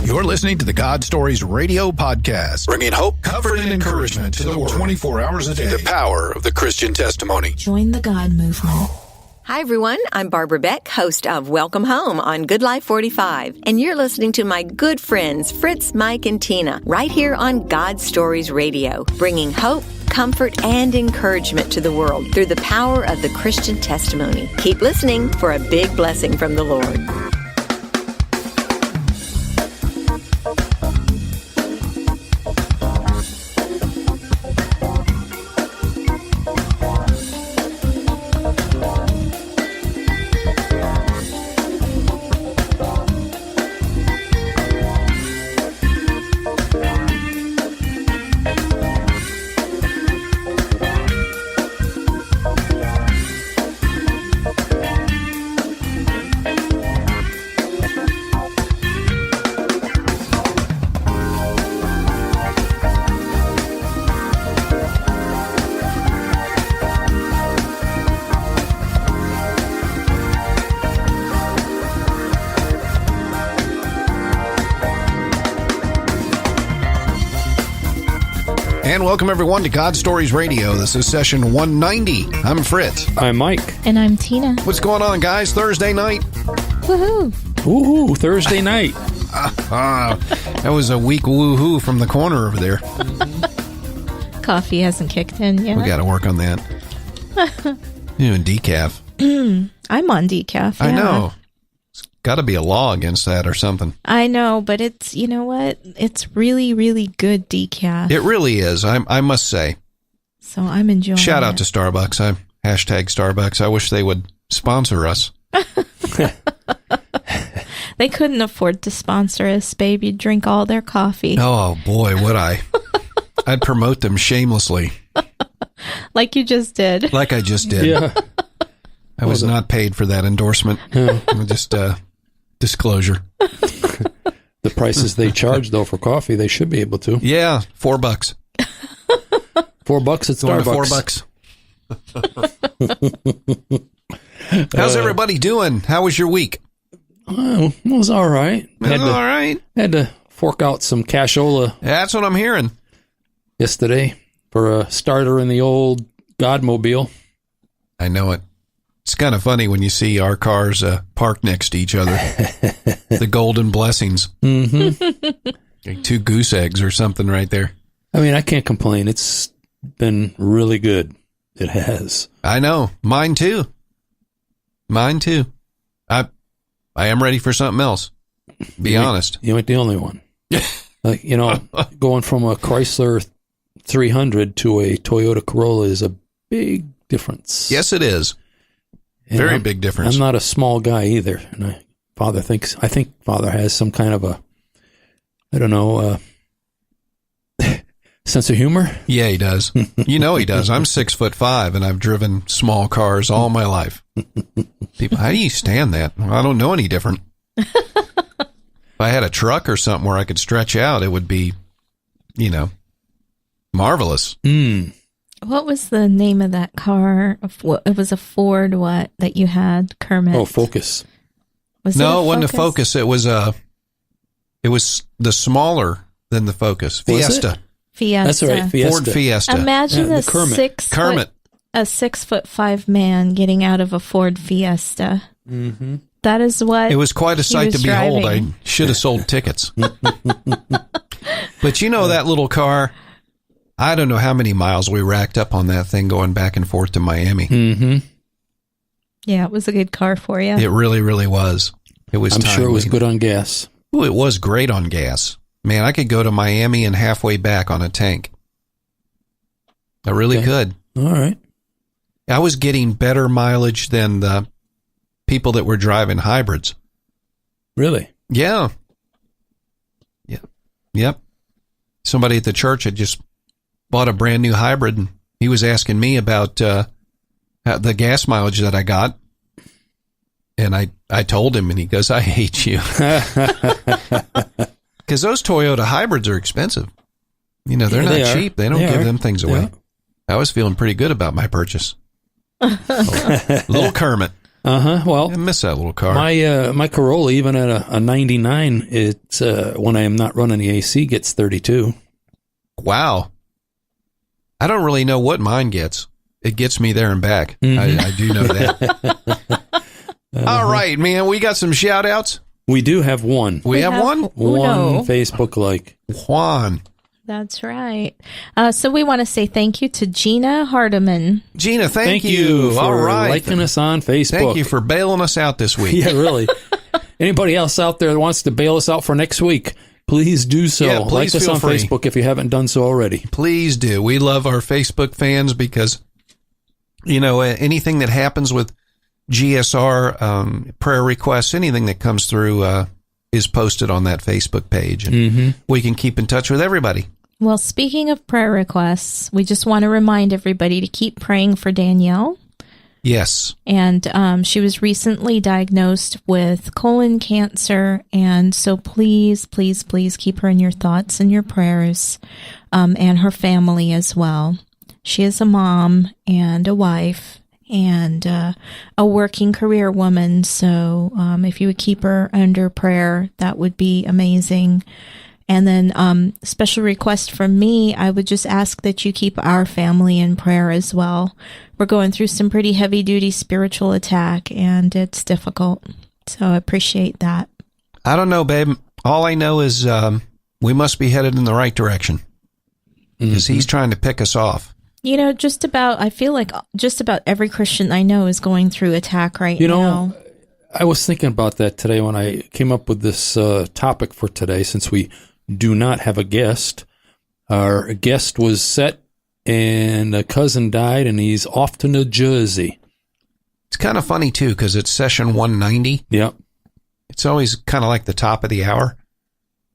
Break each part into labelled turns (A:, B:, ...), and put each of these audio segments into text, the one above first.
A: You're listening to the God Stories Radio Podcast, bringing hope, comfort, and encouragement to the world 24 hours a day. The power of the Christian testimony.
B: Join the God movement.
C: Hi, everyone. I'm Barbara Beck, host of Welcome Home on Good Life 45. And you're listening to my good friends, Fritz, Mike, and Tina, right here on God Stories Radio, bringing hope, comfort, and encouragement to the world through the power of the Christian testimony. Keep listening for a big blessing from the Lord.
A: And welcome everyone to God Stories Radio. This is session 190. I'm Fritz.
D: I'm Mike.
B: And I'm Tina.
A: What's going on, guys? Thursday night.
B: Woohoo!
D: Woohoo! Thursday night.
A: That was a weak woohoo from the corner over there.
B: Coffee hasn't kicked in yet.
A: We got to work on that. You and decaf.
B: I'm on decaf.
A: I
B: yeah.
A: know. It's got to be a law against that or something.
B: I know, but it's, you know what? It's really, really good decaf.
A: It really is. I must say.
B: So I'm enjoying
A: Shout out
B: it.
A: to Starbucks. Hashtag Starbucks. I wish they would sponsor us.
B: They couldn't afford to sponsor us, babe. You'd drink all their coffee.
A: Oh, boy, would I. I'd promote them shamelessly.
B: Like you just did.
A: Like I just did.
D: Yeah.
A: I was not paid for that endorsement. Just disclosure.
D: The prices they charge, though, for coffee, they should be able to.
A: Yeah, $4.
D: $4 at
A: Going
D: Starbucks.
A: to $4. How's everybody doing? How was your week?
D: Oh, it was all right.
A: All right.
D: Had to fork out some cashola
A: That's what I'm hearing.
D: yesterday for a starter in the old Godmobile.
A: I know it. It's kind of funny when you see our cars parked next to each other. The golden blessings.
D: Mm-hmm.
A: Like 2 goose eggs or something right there.
D: I mean, I can't complain. It's been really good. It has.
A: I know. Mine too. I am ready for something else. Be honest.
D: You ain't the only one. Like, going from a Chrysler 300 to a Toyota Corolla is a big difference.
A: Yes, it is.
D: And
A: Very big difference.
D: I'm not a small guy either. And I think Father has some kind of a, I don't know, sense of humor.
A: Yeah, he does. You know he does. I'm 6'5", and I've driven small cars all my life. People, how do you stand that? I don't know any different. If I had a truck or something where I could stretch out, it would be, marvelous.
D: Mm.
B: What was the name of that car? It was a Ford, that you had, Kermit?
D: Oh, Focus.
B: Was
A: No,
B: it
A: it wasn't a Focus. It was the smaller than the Focus.
D: Was
A: Fiesta.
D: it?
B: Fiesta.
D: That's right, Fiesta.
A: Ford Fiesta.
B: Imagine
D: Yeah,
B: a
D: the Kermit.
B: 6'5" man getting out of a Ford Fiesta.
D: Mm-hmm.
B: That is what
A: It was quite a sight
B: was
A: to behold.
B: driving.
A: I should have sold tickets. But that little car, I don't know how many miles we racked up on that thing going back and forth to Miami.
D: Mm-hmm.
B: Yeah, it was a good car for you.
A: It really, really was. It was
D: I'm sure it was
A: timely.
D: good on gas.
A: Ooh, it was great on gas. Man, I could go to Miami and halfway back on a tank. I really could.
D: All right.
A: I was getting better mileage than the people that were driving hybrids.
D: Really?
A: Yeah. Yep. Somebody at the church had just bought a brand new hybrid, and he was asking me about the gas mileage that I got. And I told him, and he goes, I hate you. Because those Toyota hybrids are expensive. They're
D: they
A: not
D: are.
A: cheap. They don't
D: They
A: give
D: are.
A: them things away.
D: Yeah.
A: I was feeling pretty good about my purchase. Little Kermit.
D: Well,
A: I miss that little car.
D: my Corolla, even at a 99, it's when I am not running the AC, gets 32.
A: Wow. I don't really know what mine gets. It gets me there and back. I do know that. All right, man. We got some shout outs.
D: We do have one.
A: We have one?
D: One Facebook like.
A: Juan.
B: That's right. So we want to say thank you to Gina Hardiman.
A: Gina, thank you.
D: For
A: All right.
D: liking us on Facebook.
A: Thank you for bailing us out this week.
D: Yeah, really. Anybody else out there that wants to bail us out for next week, please do so.
A: Yeah, please
D: like us
A: feel
D: on
A: free.
D: Facebook if you haven't done so already.
A: Please do. We love our Facebook fans because, anything that happens with GSR, prayer requests, anything that comes through is posted on that Facebook page. And we can keep in touch with everybody.
B: Well, speaking of prayer requests, we just want to remind everybody to keep praying for Danielle.
A: Yes.
B: And she was recently diagnosed with colon cancer. And so please, please, please keep her in your thoughts and your prayers, and her family as well. She is a mom and a wife and a working career woman. So if you would keep her under prayer, that would be amazing. And then special request from me, I would just ask that you keep our family in prayer as well. We're going through some pretty heavy-duty spiritual attack, and it's difficult. So I appreciate that.
A: I don't know, babe. All I know is we must be headed in the right direction because he's trying to pick us off.
B: I feel like just about every Christian I know is going through attack right now.
D: I was thinking about that today when I came up with this topic for today, since we do not have a guest. Our guest was set, and a cousin died, and he's off to New Jersey.
A: It's kind of funny, too, because it's session 190.
D: Yep.
A: It's always kind of like the top of the hour.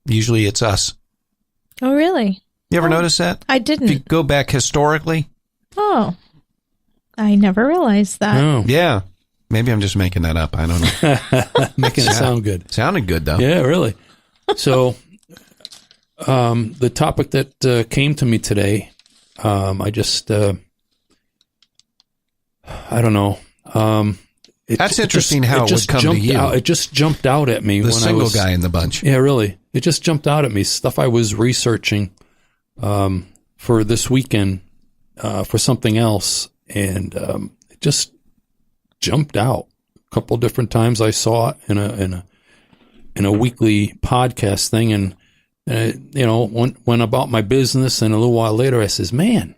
A: Usually it's us.
B: Oh, really?
A: You ever notice that?
B: I
A: If you
B: didn't.
A: go back historically.
B: Oh, I never realized that.
D: Oh,
A: Yeah. Maybe I'm just making that up. I don't know.
D: making it sound good.
A: Sounded good, though.
D: Yeah, really. So, the topic that came to me today, I just, I don't know.
A: That's interesting how it would come to you.
D: It just jumped out at me
A: The
D: when
A: single
D: I was,
A: guy in the bunch.
D: Yeah, really. It just jumped out at me. Stuff I was researching for this weekend for something else, and it just jumped out. A couple different times I saw it in a weekly podcast thing, and went about my business, and a little while later I says, "Man,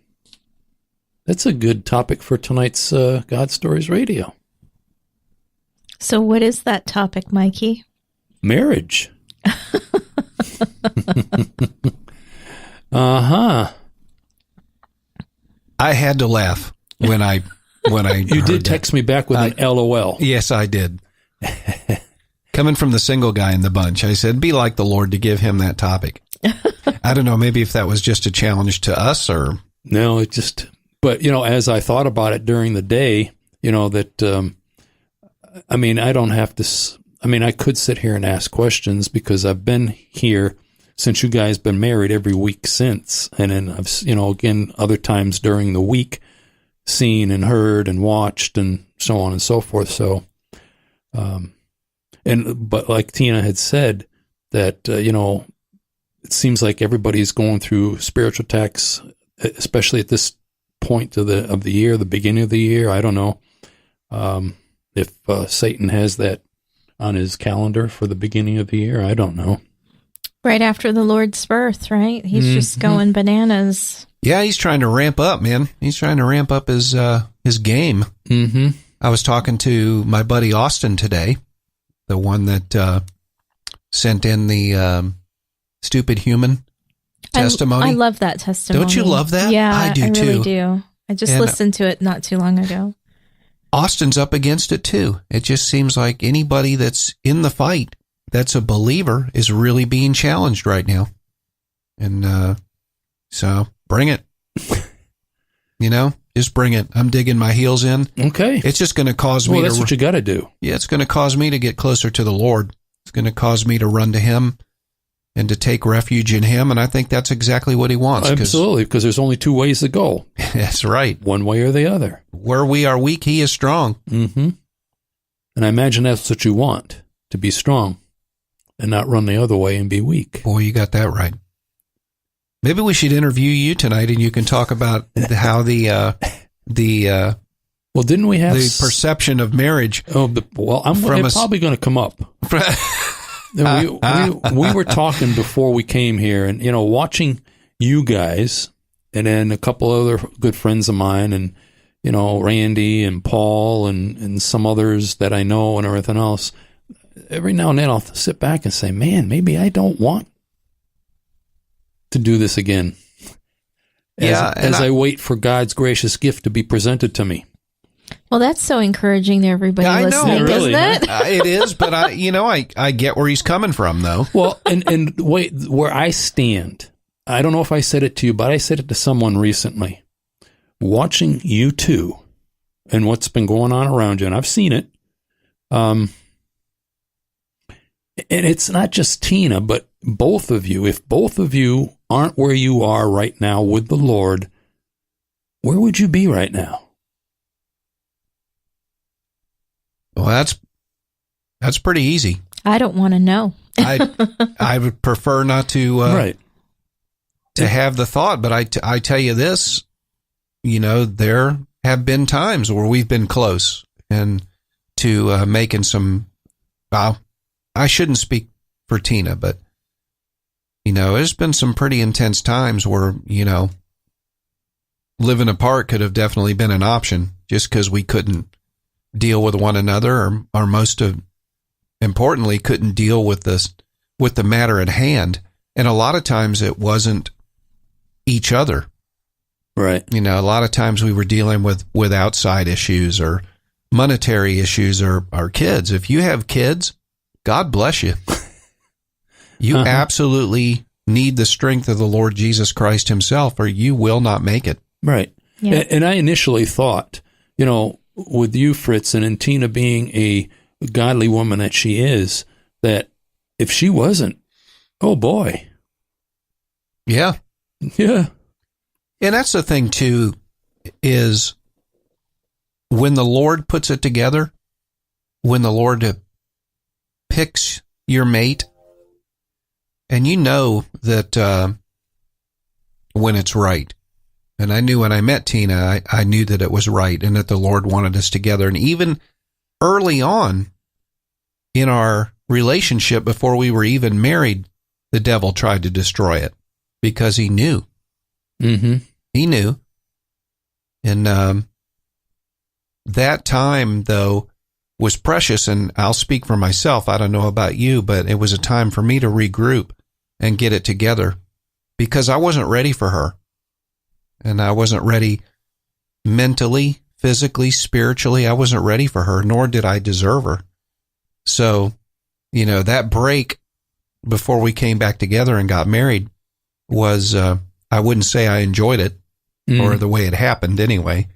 D: that's a good topic for tonight's God Stories Radio."
B: So what is that topic, Mikey?
D: Marriage. Uh-huh.
A: I had to laugh when I
D: You
A: heard
D: did
A: that.
D: text me back with an LOL.
A: Yes, I did. Coming from the single guy in the bunch, I said, be like the Lord to give him that topic. I don't know, maybe if that was just a challenge to us or...
D: No, it just... But, as I thought about it during the day, that... I don't have to... I could sit here and ask questions because I've been here since you guys been married every week since. And then I've, again, other times during the week, seen and heard and watched and so on and so forth. So, but like Tina had said, that, it seems like everybody's going through spiritual attacks, especially at this point of the year, the beginning of the year. I don't know if Satan has that on his calendar for the beginning of the year. I don't know.
B: Right after the Lord's birth, right? He's just going bananas.
A: Yeah, he's trying to ramp up, man. He's trying to ramp up his game.
D: Mm-hmm.
A: I was talking to my buddy Austin today, the one that sent in the stupid human testimony.
B: I love that testimony.
A: Don't you love that?
B: Yeah,
A: I do
B: I really
A: too.
B: do. I just
A: And,
B: listened to it not too long ago.
A: Austin's up against it too. It just seems like anybody that's in the fight, that's a believer, is really being challenged right now. And so bring it. Just bring it. I'm digging my heels in.
D: Okay.
A: It's just going to cause me
D: that's what you got to do.
A: Yeah, it's going to cause me to get closer to the Lord. It's going to cause me to run to Him and to take refuge in Him. And I think that's exactly what He wants.
D: Absolutely, because there's only two ways to go.
A: That's right.
D: One way or the other.
A: Where we are weak, He is strong.
D: Mm-hmm. And I imagine that's what you want, to be strong and not run the other way and be weak.
A: Boy, you got that right. Maybe we should interview you tonight, and you can talk about how
D: Well, didn't we have
A: the perception of marriage.
D: It's probably going to come up. we were talking before we came here, and watching you guys, and then a couple other good friends of mine, and Randy and Paul and some others that I know and everything else. Every now and then I'll sit back and say, man, maybe I don't want to do this again. As I wait for God's gracious gift to be presented to me.
B: Well, that's so encouraging to everybody listening,
D: really,
B: isn't it?
A: It is, but I get where he's coming from, though.
D: Well, and wait, where I stand, I don't know if I said it to you, but I said it to someone recently. Watching you two and what's been going on around you, and I've seen it. And it's not just Tina, but both of you. If both of you aren't where you are right now with the Lord, where would you be right now?
A: Well, that's pretty easy.
B: I don't want to know.
A: I would prefer not to
D: right.
A: to have the thought, but I tell you this, there have been times where we've been close and to making some. I shouldn't speak for Tina, but there's been some pretty intense times where living apart could have definitely been an option, just because we couldn't deal with one another, or most importantly, couldn't deal with the matter at hand. And a lot of times it wasn't each other.
D: Right.
A: A lot of times we were dealing with outside issues or monetary issues or our kids. If you have kids, God bless you. You absolutely need the strength of the Lord Jesus Christ himself, or you will not make it.
D: Right.
B: Yeah.
D: And I initially thought, with you, Fritz, and in Tina being a godly woman that she is, that if she wasn't, oh boy.
A: Yeah.
D: Yeah.
A: And that's the thing too, is when the Lord puts it together, when the Lord picks your mate, and that when it's right. And I knew when I met Tina, I knew that it was right and that the Lord wanted us together. And even early on in our relationship, before we were even married, the devil tried to destroy it because he knew.
D: Mm-hmm.
A: He knew. And that time, though, was precious. And I'll speak for myself. I don't know about you, but it was a time for me to regroup and get it together because I wasn't ready for her. And I wasn't ready mentally, physically, spiritually. I wasn't ready for her, nor did I deserve her. So, that break before we came back together and got married was, I wouldn't say I enjoyed it or the way it happened anyway.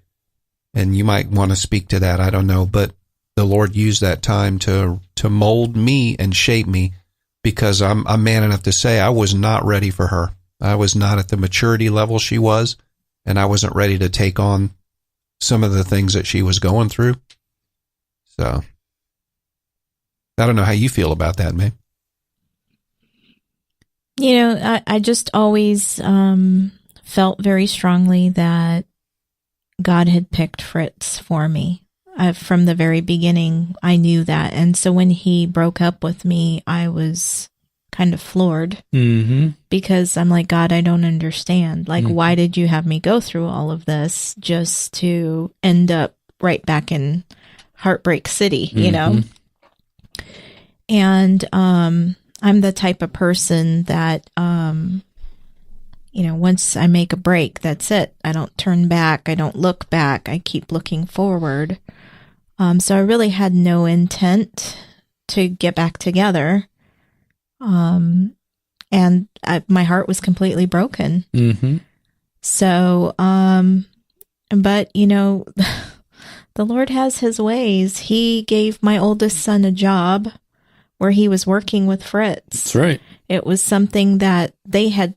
A: And you might want to speak to that. I don't know. But the Lord used that time to mold me and shape me, because I'm man enough to say I was not ready for her. I was not at the maturity level she was. And I wasn't ready to take on some of the things that she was going through. So, I don't know how you feel about that, May.
B: I just always felt very strongly that God had picked Fritz for me. From the very beginning, I knew that. And so when he broke up with me, I was kind of floored, because I'm like, God, I don't understand. Like, why did you have me go through all of this just to end up right back in Heartbreak City, And I'm the type of person that, once I make a break, that's it. I don't turn back. I don't look back. I keep looking forward. So I really had no intent to get back together. And my heart was completely broken.
D: Mm-hmm.
B: So, but the Lord has his ways. He gave my oldest son a job where he was working with Fritz.
D: That's right.
B: It was something that they had,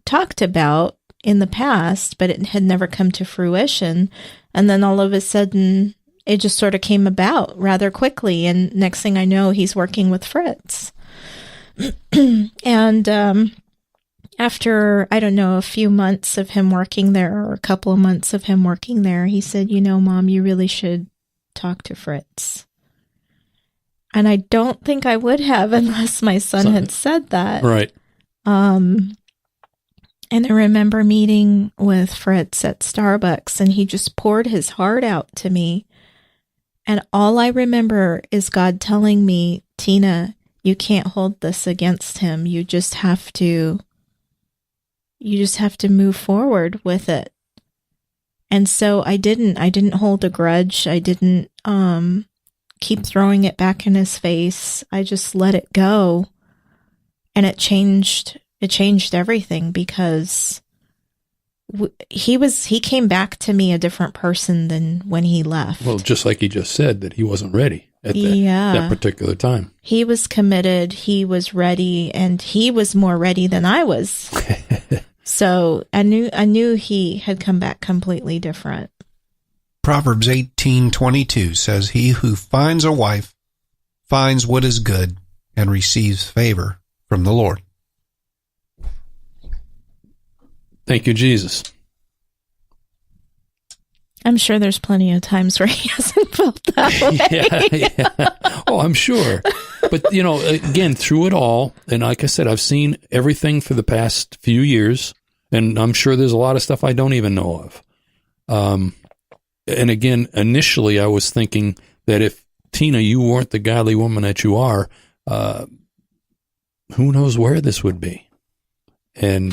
B: talked about in the past, but it had never come to fruition. And then all of a sudden it just sort of came about rather quickly. And next thing I know, he's working with Fritz. And after, I don't know, a few months of him working there, or a couple of months of him working there, he said, Mom, you really should talk to Fritz. And I don't think I would have unless my son had said that.
D: Right.
B: And I remember meeting with Fritz at Starbucks, and he just poured his heart out to me. And all I remember is God telling me, Tina, you can't hold this against him. You just have to move forward with it. And so I didn't hold a grudge. I didn't keep throwing it back in his face. I just let it go. And it changed everything, because he came back to me a different person than when he left.
D: Well, just like he just said, that he wasn't ready at that particular time.
B: He was committed, he was ready, and he was more ready than I was. So I knew he had come back completely different.
A: Proverbs 18:22 says, "He who finds a wife finds what is good and receives favor from the Lord."
D: Thank you, Jesus.
B: I'm sure there's plenty of times where he hasn't felt that way.
D: Yeah. Oh, I'm sure. But, again, through it all, and like I said, I've seen everything for the past few years, and I'm sure there's a lot of stuff I don't even know of. And again, initially I was thinking that if, Tina, you weren't the godly woman that you are, who knows where this would be. And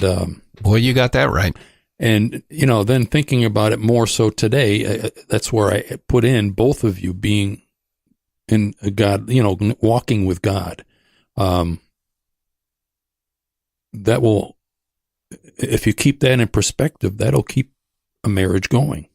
A: boy, you got that right.
D: And, then thinking about it more so today, that's where I put in both of you being in God, walking with God. That will, if you keep that in perspective, that'll keep a marriage going.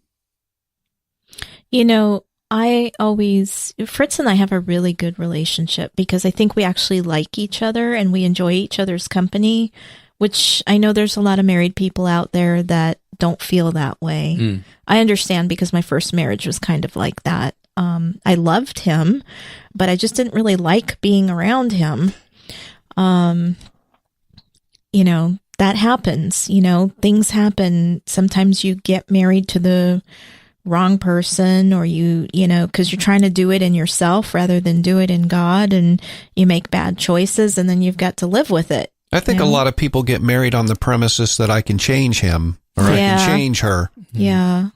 B: Fritz and I have a really good relationship, because I think we actually like each other and we enjoy each other's company, which I know there's a lot of married people out there that don't feel that way. I understand, because my first marriage was kind of like that. I loved him, but I just didn't really like being around him. That happens, things happen. Sometimes you get married to the wrong person, or because you're trying to do it in yourself rather than do it in God, and you make bad choices, and then you've got to live with it.
A: I think a lot of people get married on the premises that I can change him, or I can change her.
B: Yeah.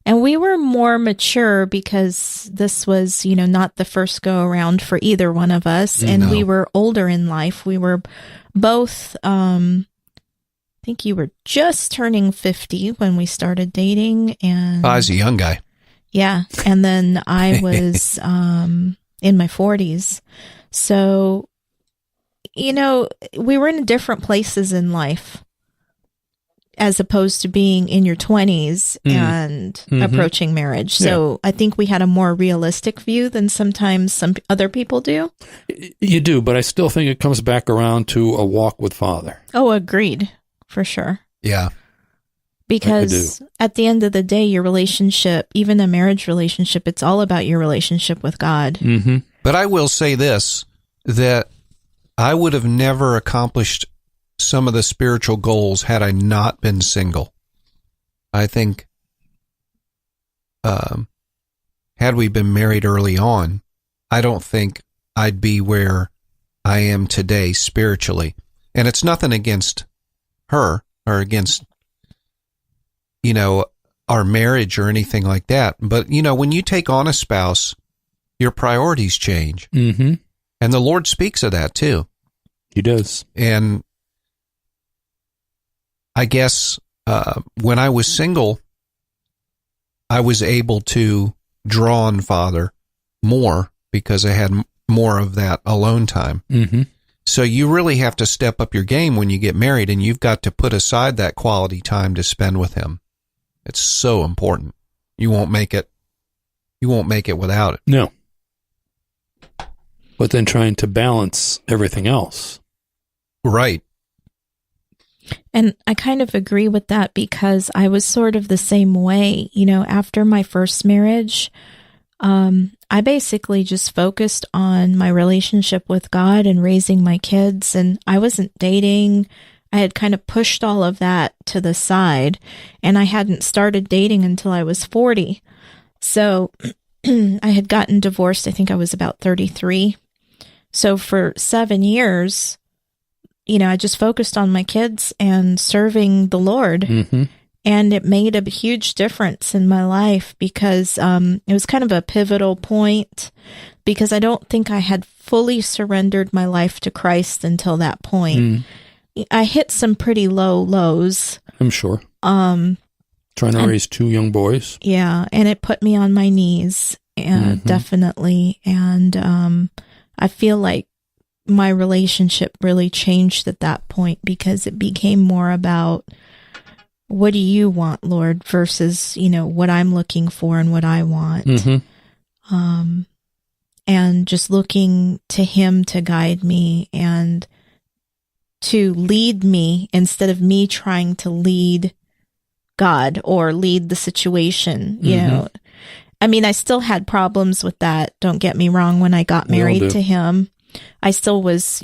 B: And we were more mature, because this was, not the first go around for either one of us. And we were older in life. We were both, I think you were just turning 50 when we started dating. And
A: I was a young guy.
B: Yeah. And then I was in my 40s. So, we were in different places in life, as opposed to being in your 20s and approaching marriage. So I think we had a more realistic view than sometimes some other people do.
D: You do, but I still think it comes back around to a walk with Father.
B: Oh, agreed. For sure.
A: Yeah.
B: Because at the end of the day, your relationship, even a marriage relationship, it's all about your relationship with God.
D: Mm-hmm.
A: But I will say this, that I would have never accomplished some of the spiritual goals had I not been single. I think, had we been married early on, I don't think I'd be where I am today spiritually. And it's nothing against her or against, our marriage or anything like that. But, when you take on a spouse, your priorities change.
D: Mm-hmm.
A: And the Lord speaks of that too.
D: He does.
A: And I guess when I was single, I was able to draw on Father more because I had more of that alone time.
D: Mm-hmm.
A: So you really have to step up your game when you get married, and you've got to put aside that quality time to spend with him. It's so important. You won't make it without it.
D: No. But then trying to balance everything else.
A: Right.
B: And I kind of agree with that because I was sort of the same way. After my first marriage, I basically just focused on my relationship with God and raising my kids, and I wasn't dating. I had kind of pushed all of that to the side, and I hadn't started dating until I was 40. So I had gotten divorced. I think I was about 33. So for 7 years, I just focused on my kids and serving the Lord.
D: Mm-hmm.
B: And it made a huge difference in my life because it was kind of a pivotal point because I don't think I had fully surrendered my life to Christ until that point.
D: Mm.
B: I hit some pretty low lows.
D: I'm sure. Trying to raise 2 young boys.
B: Yeah, and it put me on my knees, definitely. And I feel like my relationship really changed at that point because it became more about, what do you want, Lord, versus, what I'm looking for and what I want.
D: Mm-hmm.
B: And just looking to Him to guide me and to lead me instead of me trying to lead God or lead the situation, I mean, I still had problems with that. Don't get me wrong. When I got married to Him, I still was,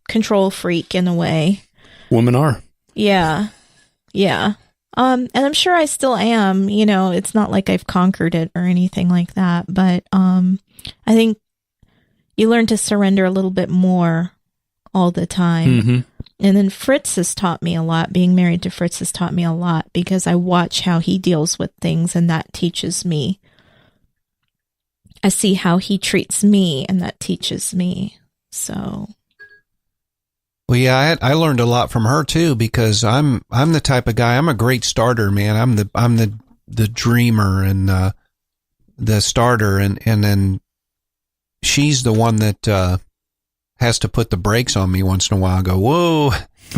B: control freak in a way.
D: Women are.
B: Yeah. Yeah. And I'm sure I still am, it's not like I've conquered it or anything like that, but I think you learn to surrender a little bit more all the time.
D: Mm-hmm.
B: And then Fritz has taught me a lot. Being married to Fritz has taught me a lot because I watch how he deals with things, and that teaches me. I see how he treats me, and that teaches me. So,
A: well, yeah, I learned a lot from her too because I'm the type of guy. I'm a great starter, man. I'm the dreamer and the starter, and then she's the one that has to put the brakes on me once in a while. I go, whoa,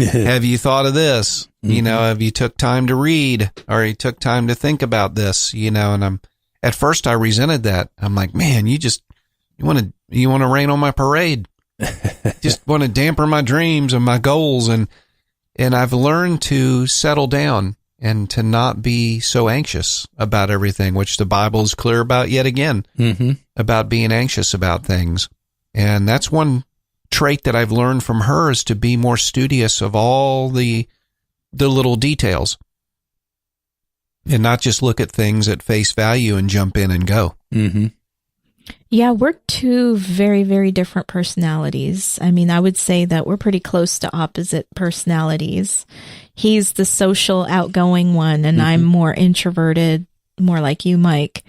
A: have you thought of this?
D: Mm-hmm.
A: Have you took time to read, or you took time to think about this? And at first I resented that. I'm like, man, you want to rain on my parade. Just want to dampen my dreams and my goals. And I've learned to settle down and to not be so anxious about everything, which the Bible is clear about yet again, about being anxious about things. And that's one trait that I've learned from her, is to be more studious of all the little details and not just look at things at face value and jump in and go.
D: Mm-hmm.
B: Yeah, we're 2 very, very different personalities. I mean, I would say that we're pretty close to opposite personalities. He's the social, outgoing one, and I'm more introverted, more like you, Mike.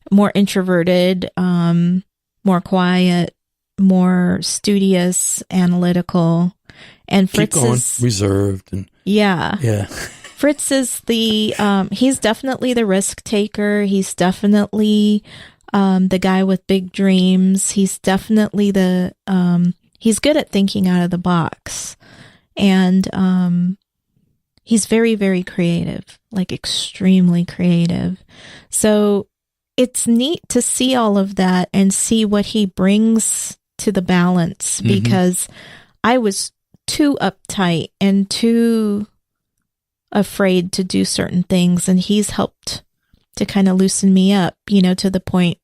B: More introverted, more quiet, more studious, analytical. And Fritz is
D: reserved. And yeah.
B: Fritz is he's definitely the risk taker. He's definitely the guy with big dreams. He's definitely he's good at thinking out of the box. And he's very, very creative, like extremely creative. So it's neat to see all of that and see what he brings to the balance, because I was too uptight and too afraid to do certain things, and he's helped to kind of loosen me up, to the point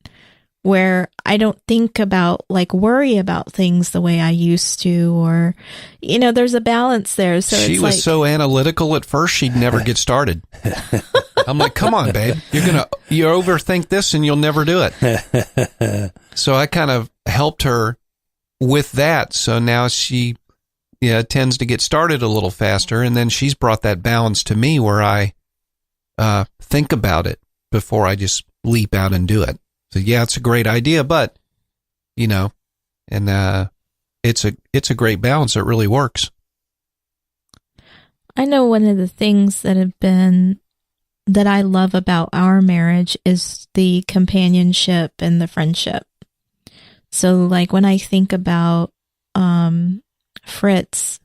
B: where I don't think about, worry about things the way I used to, or, there's a balance there. So
A: she was so analytical at first, she'd never get started. I'm like, come on, babe, you overthink this and you'll never do it. So I kind of helped her with that. So now she tends to get started a little faster. And then she's brought that balance to me where I think about it before I just leap out and do it. So yeah, it's a great idea, but and it's a great balance. It really works.
B: I know one of the things that I love about our marriage is the companionship and the friendship. So when I think about Fritz,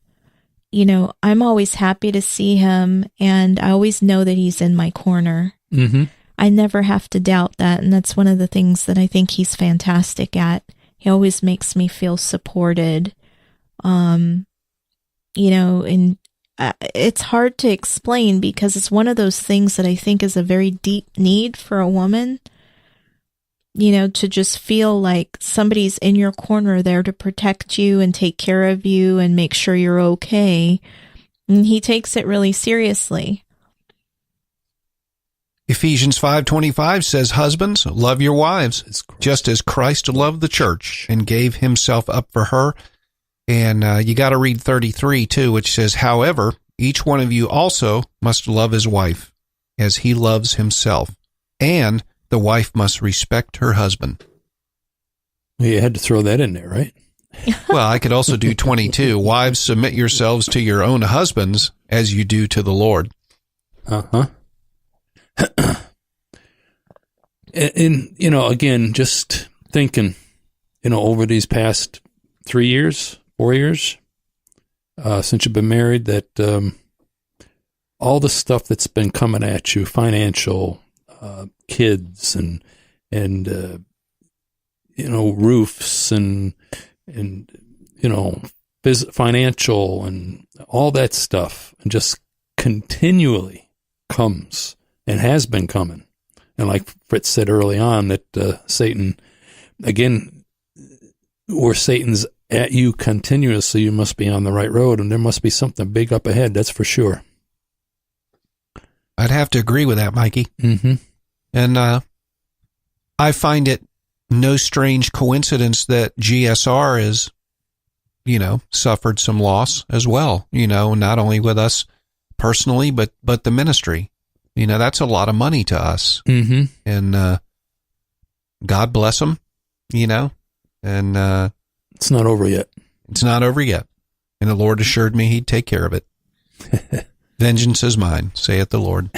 B: I'm always happy to see him, and I always know that he's in my corner.
D: Mm-hmm.
B: I never have to doubt that, and that's one of the things that I think he's fantastic at. He always makes me feel supported. And it's hard to explain because it's one of those things that I think is a very deep need for a woman. To just feel like somebody's in your corner there to protect you and take care of you and make sure you're okay. And he takes it really seriously.
A: Ephesians 5:25 says, "Husbands, love your wives, just as Christ loved the church and gave himself up for her." And you got to read 33 too, which says, "However, each one of you also must love his wife as he loves himself, and the wife must respect her husband."
D: You had to throw that in there, right?
A: Well, I could also do 22. "Wives, submit yourselves to your own husbands as you do to the Lord."
D: Uh-huh. And, again, just thinking, over these past 3 years, 4 years, since you've been married, that all the stuff that's been coming at you, financial, kids and roofs and financial and all that stuff, and just continually comes and has been coming. And like Fritz said early on, that Satan, again, where Satan's at you continuously, you must be on the right road, and there must be something big up ahead, that's for sure.
A: I'd have to agree with that, Mikey.
D: Mm-hmm.
A: And I find it no strange coincidence that GSR is, suffered some loss as well, not only with us personally, but the ministry. That's a lot of money to us.
D: Mm-hmm.
A: And God bless them, and
D: it's not over yet.
A: It's not over yet. And the Lord assured me he'd take care of it. Vengeance is mine, saith the Lord.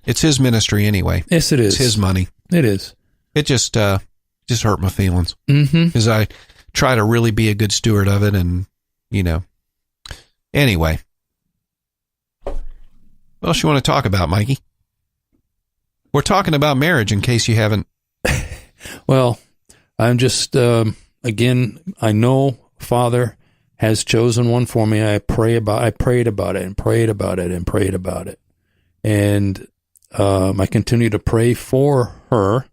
A: It's his ministry anyway.
D: Yes, it is.
A: It's his money.
D: It is.
A: It just hurt my feelings.
D: Mm-hmm.
A: Because I try to really be a good steward of it, and, Anyway. What else you want to talk about, Mikey? We're talking about marriage, in case you haven't.
D: Well, I'm just, again, I know Father has chosen one for me. I prayed about it and prayed about it and prayed about it. And I continue to pray for her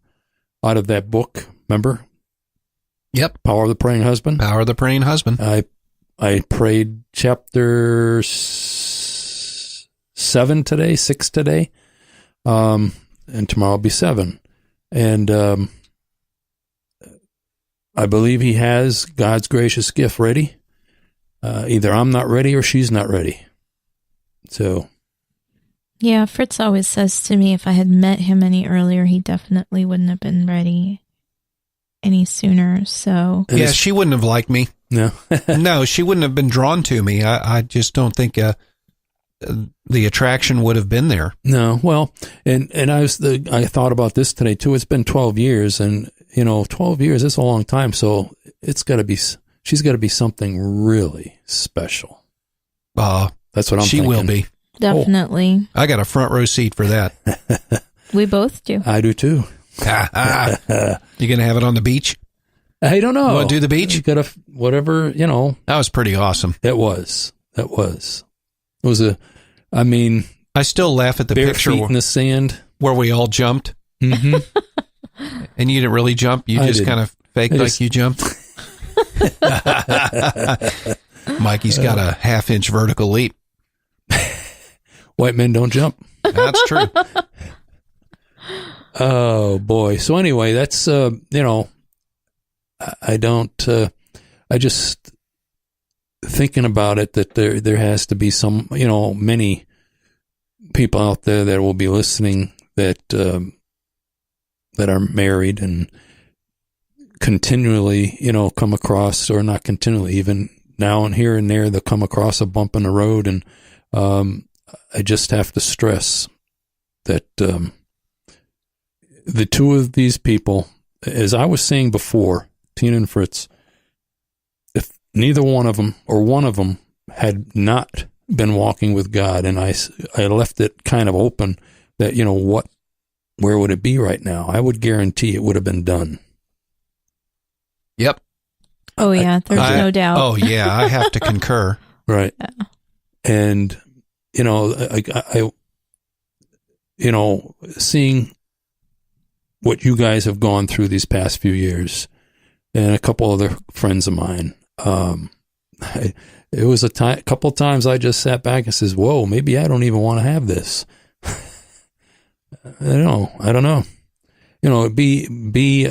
D: out of that book, remember?
A: Yep.
D: Power of the Praying Husband.
A: Power of the Praying Husband.
D: I prayed chapter 7 today, 6 today, and tomorrow will be 7. And I believe he has God's gracious gift ready. Either I'm not ready or she's not ready. So.
B: Yeah, Fritz always says to me, if I had met him any earlier, he definitely wouldn't have been ready any sooner. So.
A: Yeah, she wouldn't have liked me.
D: No.
A: No, she wouldn't have been drawn to me. I just don't think the attraction would have been there.
D: No, well, and I thought about this today too. It's been 12 years, and 12 years is a long time. So she's got to be something really special. That's what I'm thinking.
A: She will be.
B: Definitely.
A: I got a front row seat for that.
B: We both do.
D: I do too.
A: You going to have it on the beach?
D: I don't know.
A: You want to do the beach?
D: You got to, whatever,
A: That was pretty awesome.
D: It was. It was
A: I still laugh at the
D: bare
A: picture
D: feet in the sand
A: where we all jumped.
D: Mm-hmm.
A: And you didn't really jump. You just kind of faked like you jumped. Mikey's got a half-inch vertical leap.
D: White men don't jump.
A: That's true.
D: Oh boy. So anyway, that's, I just thinking about it, that there has to be some, many people out there that will be listening that are married and continually, come across, or not continually, even now and here and there, they'll come across a bump in the road. And I just have to stress that the two of these people, as I was saying before, Tina and Fritz, if neither one of them or one of them had not been walking with God, and I left it kind of open that, where would it be right now? I would guarantee it would have been done.
A: Yep.
B: Oh, yeah. There's no doubt.
A: Oh, yeah. I have to concur.
D: Right.
B: Yeah.
D: And you know, seeing what you guys have gone through these past few years, and a couple other friends of mine, it was a couple of times I just sat back and says, "Whoa, maybe I don't even want to have this." I don't know. You know, be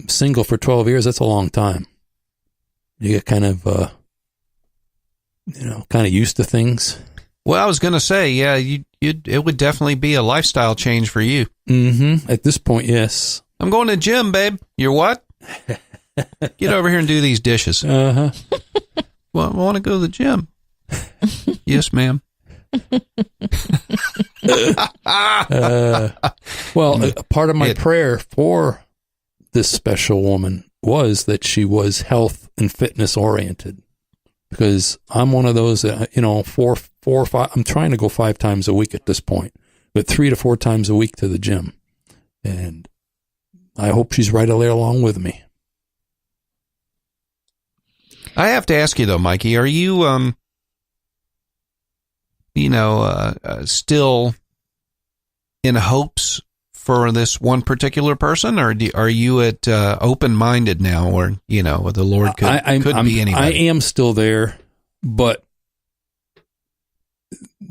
D: single for 12 years. That's a long time. You get kind of used to things.
A: Well, I was going to say, yeah, it would definitely be a lifestyle change for you.
D: Mm-hmm. At this point, yes.
A: I'm going to the gym, babe. You're what? Get over here and do these dishes.
D: Uh-huh.
A: Well, I want to go to the gym. Yes, ma'am.
D: Part of my prayer for this special woman was that she was health and fitness oriented, because I'm one of those that, 4 or 5, I'm trying to go 5 times a week at this point, but 3 to 4 times a week to the gym. And I hope she's right there along with me.
A: I have to ask you though, Mikey, are you, still in hopes for this one particular person, or are you at open-minded now, or the Lord could be anybody?
D: I am still there, but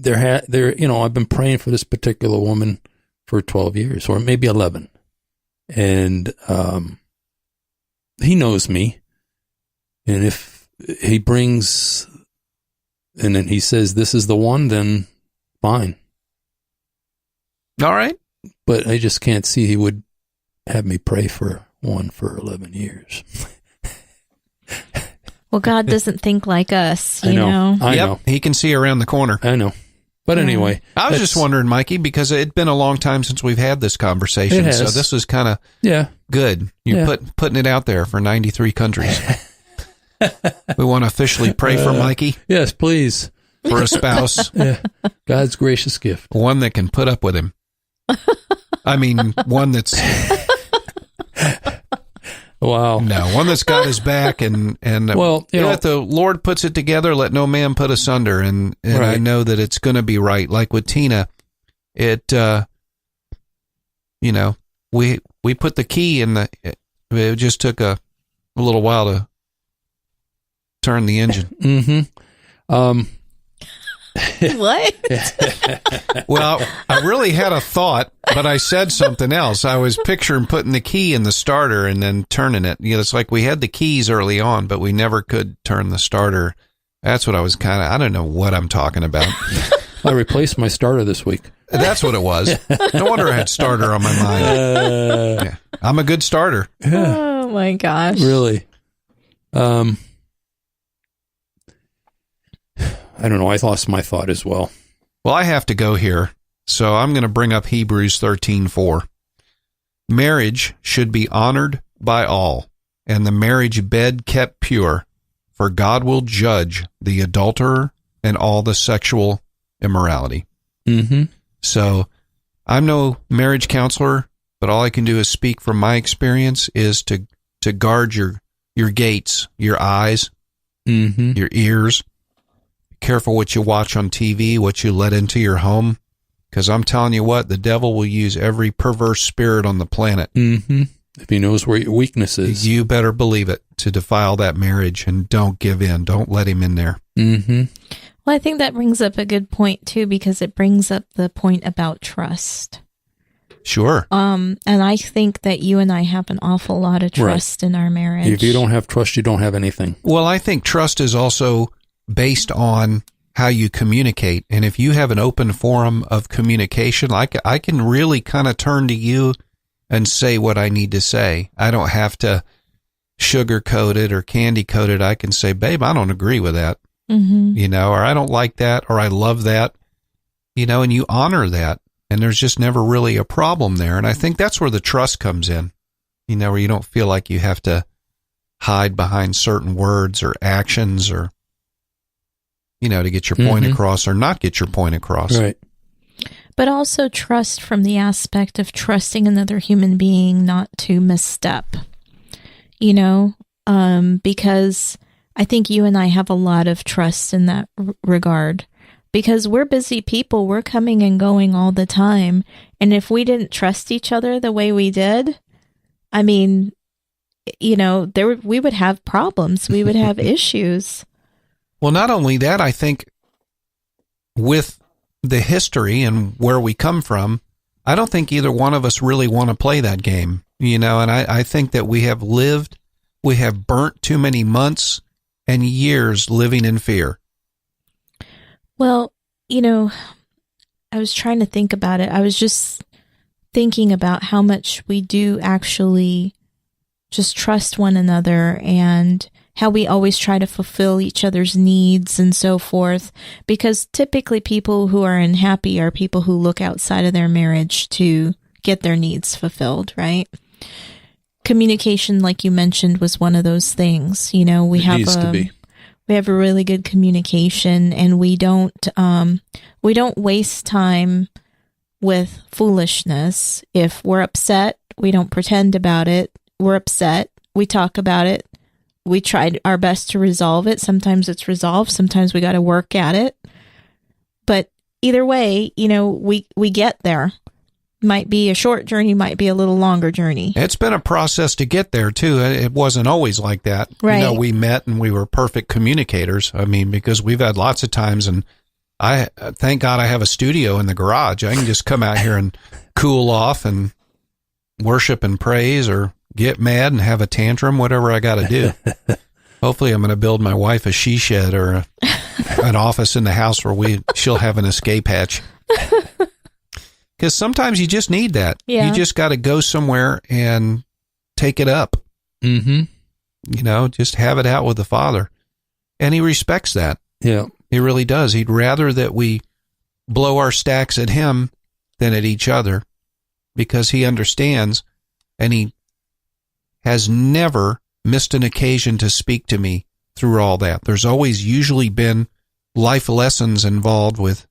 D: I've been praying for this particular woman for 12 years, or maybe 11, and He knows me, and if He brings, and then He says this is the one, then fine.
A: All right.
D: But I just can't see He would have me pray for one for 11 years.
B: Well, God doesn't think like us, you know.
D: I know.
A: He can see around the corner.
D: I know. But anyway.
A: I was just wondering, Mikey, because it'd been a long time since we've had this conversation.
D: It has.
A: So this was kind of good. You're putting it out there for 93 countries. We want to officially pray for Mikey.
D: Yes, please.
A: For a spouse.
D: Yeah. God's gracious gift.
A: One that can put up with him. I mean, one that's...
D: Wow.
A: No, one that's got his back, and if the Lord puts it together, let no man put asunder, and right. I know that it's going to be right. Like with Tina, we put the key in it just took a little while to turn the engine.
D: Mm-hmm.
B: What?
A: Well, I really had a thought, but I said something else. I was picturing putting the key in the starter and then turning it. It's like we had the keys early on, but we never could turn the starter. That's what I was I don't know what I'm talking about.
D: I replaced my starter this week.
A: That's what it was. No wonder I had starter on my mind. Yeah. I'm a good starter.
B: Oh my gosh.
D: Really? I don't know. I lost my thought as well.
A: Well, I have to go here, so I'm going to bring up Hebrews 13:4. Marriage should be honored by all, and the marriage bed kept pure, for God will judge the adulterer and all the sexual immorality.
D: Mm-hmm.
A: So I'm no marriage counselor, but all I can do is speak from my experience is to guard your gates, your eyes, your ears. Careful what you watch on TV, what you let into your home, because I'm telling you what, the devil will use every perverse spirit on the planet.
D: Mm-hmm. If he knows where your weakness is.
A: You better believe it, to defile that marriage, and don't give in. Don't let him in there.
D: Mm-hmm.
B: Well, I think that brings up a good point, too, because it brings up the point about trust.
A: Sure.
B: And I think that you and I have an awful lot of trust in our marriage.
D: If you don't have trust, you don't have anything.
A: Well, I think trust is also based on how you communicate. And if you have an open forum of communication, I can really kind of turn to you and say what I need to say. I don't have to sugarcoat it or candy coat it. I can say, babe, I don't agree with that, or I don't like that, or I love that, and you honor that. And there's just never really a problem there. And I think that's where the trust comes in, where you don't feel like you have to hide behind certain words or actions or to get your point across or not get your point across.
D: Right.
B: But also trust from the aspect of trusting another human being not to misstep, because I think you and I have a lot of trust in that regard. because we're busy people. We're coming and going all the time. And if we didn't trust each other the way we did, I mean, we would have problems. We would have issues.
A: Well, not only that, I think with the history and where we come from, I don't think either one of us really want to play that game, and I think that we have burnt too many months and years living in fear.
B: Well, I was trying to think about it. I was just thinking about how much we do actually just trust one another and how we always try to fulfill each other's needs and so forth. Because typically people who are unhappy are people who look outside of their marriage to get their needs fulfilled, right? Communication, like you mentioned, was one of those things. We have a really good communication, and we don't waste time with foolishness. If we're upset, we don't pretend about it. We're upset. We talk about it. We tried our best to resolve it. Sometimes it's resolved. Sometimes we got to work at it. But either way, we get there. Might be a short journey, might be a little longer journey.
A: It's been a process to get there, too. It wasn't always like that.
B: Right.
A: We met and we were perfect communicators. I mean, because we've had lots of times, and I thank God I have a studio in the garage. I can just come out here and cool off and worship and praise, or get mad and have a tantrum, whatever I got to do. Hopefully I'm going to build my wife a she shed or an office in the house where she'll have an escape hatch. Because sometimes you just need that.
B: Yeah.
A: You just got to go somewhere and take it up.
D: Mm-hmm.
A: Just have it out with the Father. And he respects that.
D: Yeah.
A: He really does. He'd rather that we blow our stacks at him than at each other, because he understands, and he has never missed an occasion to speak to me through all that. There's always usually been life lessons involved with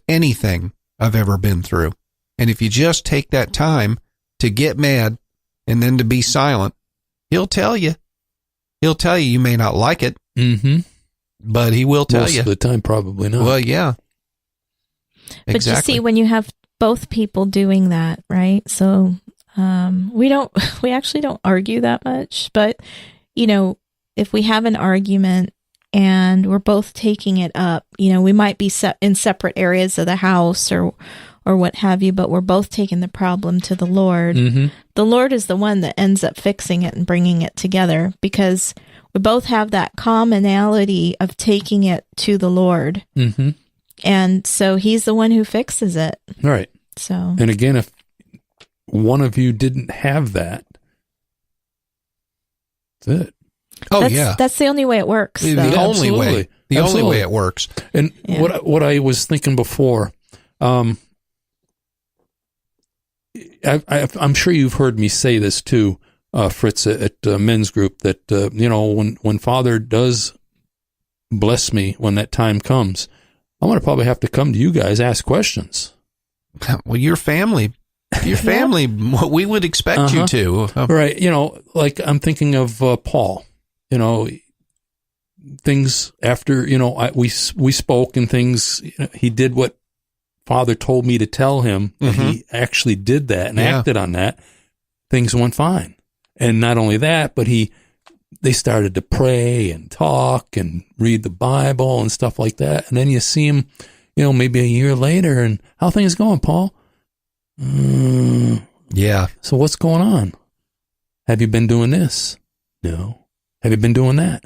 A: anything I've ever been through. And if you just take that time to get mad and then to be silent, he'll tell you. He'll tell you may not like it, but he will tell
D: Most
A: you.
D: of the time, probably not.
A: Well, yeah.
B: But
A: Exactly.
B: you see, when you have both people doing that, right? So we actually don't argue that much. But, if we have an argument and we're both taking it up, we might be in separate areas of the house or what have you, but we're both taking the problem to the Lord.
D: Mm-hmm.
B: The Lord is the one that ends up fixing it and bringing it together, because we both have that commonality of taking it to the Lord.
D: Mm-hmm.
B: And so he's the one who fixes it.
D: Right.
B: So,
D: And again, if one of you didn't have that, that's it.
A: Oh, yeah.
B: That's the only way it works.
A: The
B: though.
A: only way.
D: Absolutely.
A: The only
D: Absolutely.
A: way it works.
D: And
B: Yeah.
D: what I was thinking before, I'm sure you've heard me say this too, Fritz, at men's group, that when Father does bless me, when that time comes, I'm going to probably have to come to you guys, ask questions.
A: Well, your family, we would expect you to.
D: Right. Like I'm thinking of Paul, things after, we spoke and things, he did what Father told me to tell him. He actually did that and acted on that. Things went fine. And not only that, but they started to pray and talk and read the Bible and stuff like that. And then you see him, maybe a year later, and how things going, Paul?
A: Yeah.
D: So what's going on? Have you been doing this? No. Have you been doing that?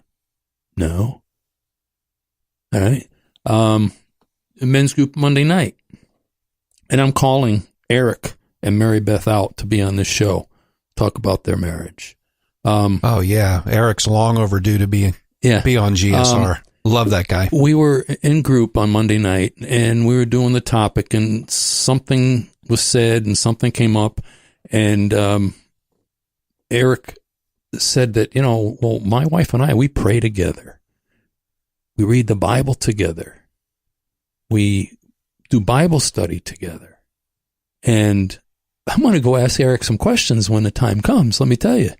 D: No. All right. Men's group Monday night. And I'm calling Eric and Mary Beth out to be on this show, talk about their marriage.
A: Oh, yeah. Eric's long overdue to be on GSR. Love that guy.
D: We were in group on Monday night, and we were doing the topic, and something was said and something came up, and Eric said that, well, my wife and I, we pray together. We read the Bible together. We do Bible study together. And I'm going to go ask Eric some questions when the time comes, let me tell you.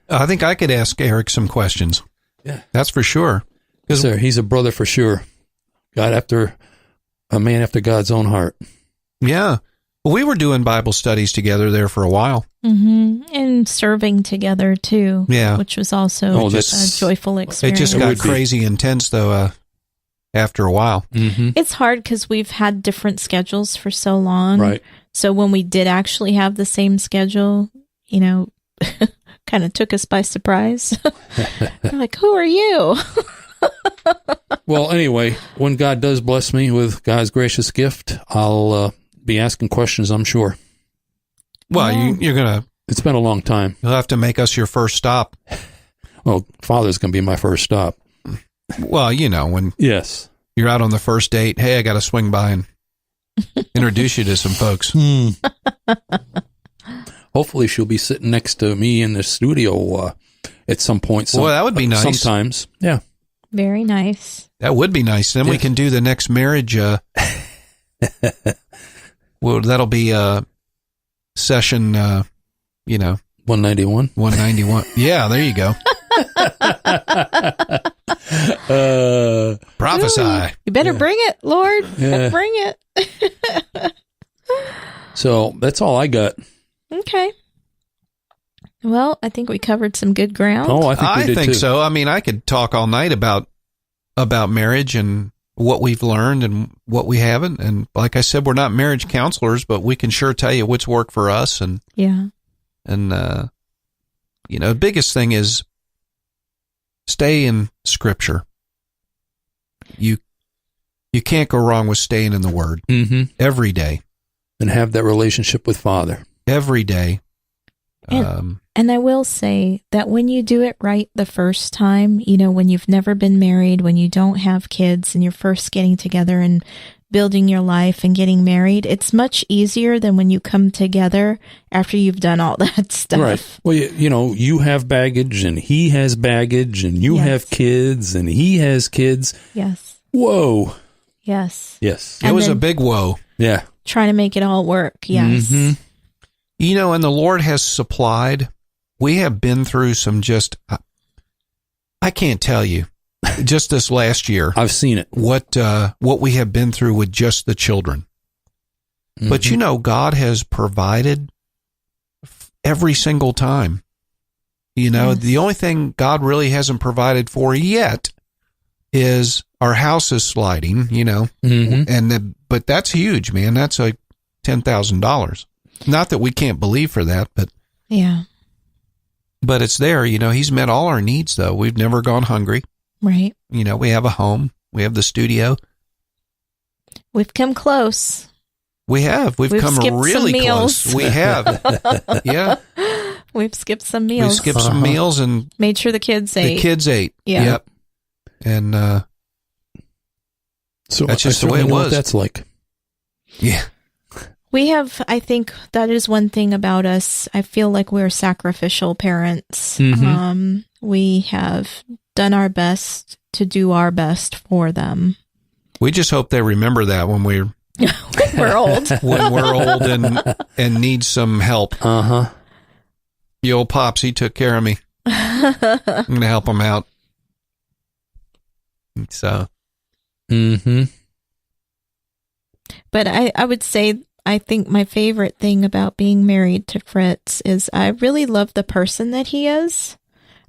A: I think I could ask Eric some questions.
D: Yeah.
A: That's for sure.
D: Yes, sir. He's a brother for sure. a man after God's own heart.
A: Yeah. Well, we were doing Bible studies together there for a while.
B: And serving together too.
A: Yeah.
B: Which was also
D: Oh,
B: a joyful
A: It
B: experience.
A: just got crazy intense, though, after a while.
D: Mm-hmm.
B: It's hard because we've had different schedules for so long.
D: Right.
B: So when we did actually have the same schedule, kind of took us by surprise. We're like, who are you?
D: Well, anyway, when God does bless me with God's gracious gift, I'll be asking questions, I'm sure.
A: Well,
B: Yeah.
D: It's been a long time.
A: you'll have to make us your first stop.
D: Well, Father's going to be my first stop.
A: Well, when
D: Yes.
A: you're out on the first date, hey, I got to swing by and introduce you to some folks.
D: Hopefully she'll be sitting next to me in the studio at some point.
A: Well, that would be nice.
D: Sometimes. Yeah.
B: Very nice.
A: That would be nice. Then we
D: Yeah.
A: can do the next marriage. Well, that'll be session,
D: 191.
A: 191. Yeah, there you go. Prophesy.
B: You better bring it, Lord.
D: Yeah.
B: Bring it.
D: So that's all I got.
B: Okay. Well, I think we covered some good ground.
D: Oh, I think we did too.
A: so. I mean, I could talk all night about marriage and what we've learned and what we haven't. And like I said, we're not marriage counselors, but we can sure tell you what's worked for us. And
B: Yeah.
A: the biggest thing is stay in Scripture. You can't go wrong with staying in the Word
D: Mm-hmm.
A: every day.
D: And have that relationship with Father.
A: Every day.
B: And I will say that when you do it right the first time, when you've never been married, when you don't have kids and you're first getting together and building your life and getting married, it's much easier than when you come together after you've done all that stuff.
D: Right. Well, you have baggage and he has baggage and you
B: Yes.
D: have kids and he has kids.
B: Yes.
D: Whoa.
B: Yes.
D: Yes.
A: it
B: And
A: was a
B: then-
A: big whoa.
D: Yeah.
B: Trying to make it all work. Yes.
D: Mhm.
A: And the Lord has supplied. We have been through some I can't tell you, just this last year,
D: I've seen it.
A: what we have been through with just the children. But
D: Mhm.
A: God has provided every single time.
B: Yes.
A: The only thing God really hasn't provided for yet is our house is sliding,
D: Mhm.
A: but that's huge, man. That's like $10,000. Not that we can't believe for that, but
B: Yeah.
A: it's there. He's met all our needs, though. We've never gone hungry.
B: Right.
A: We have a home. We have the studio.
B: We've come close.
A: We have. We've come
B: skipped some
A: really
B: meals.
A: close. We have. Yeah.
B: We've skipped some
A: We
B: meals.
A: skipped some meals and
B: Made sure the kids ate.
A: the kids ate.
B: Yeah.
A: Yep. And
D: So
A: That's just
D: I
A: the way it
D: certainly know what
A: was.
D: that's like.
A: yeah.
B: We have, I think that is one thing about us. I feel like we're sacrificial parents.
D: Mhm.
B: We have done our best to do our best for them.
A: We just hope they remember that when we're
B: We're old.
A: old and need some help.
D: Uh-huh.
A: The old pops, he took care of me. I'm going to help him out. So,
D: Mm-hmm.
B: But I would say, I think my favorite thing about being married to Fritz is I really love the person that he is.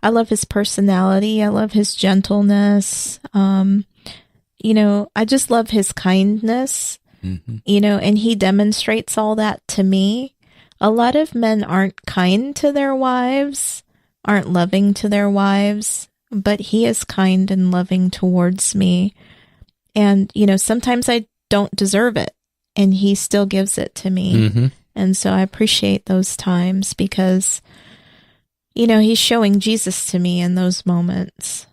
B: I love his personality. I love his gentleness. I just love his kindness,
D: Mm-hmm.
B: and he demonstrates all that to me. A lot of men aren't kind to their wives, aren't loving to their wives, but he is kind and loving towards me. And, sometimes I don't deserve it, and he still gives it to me.
D: Mm-hmm.
B: And so I appreciate those times because, he's showing Jesus to me in those moments.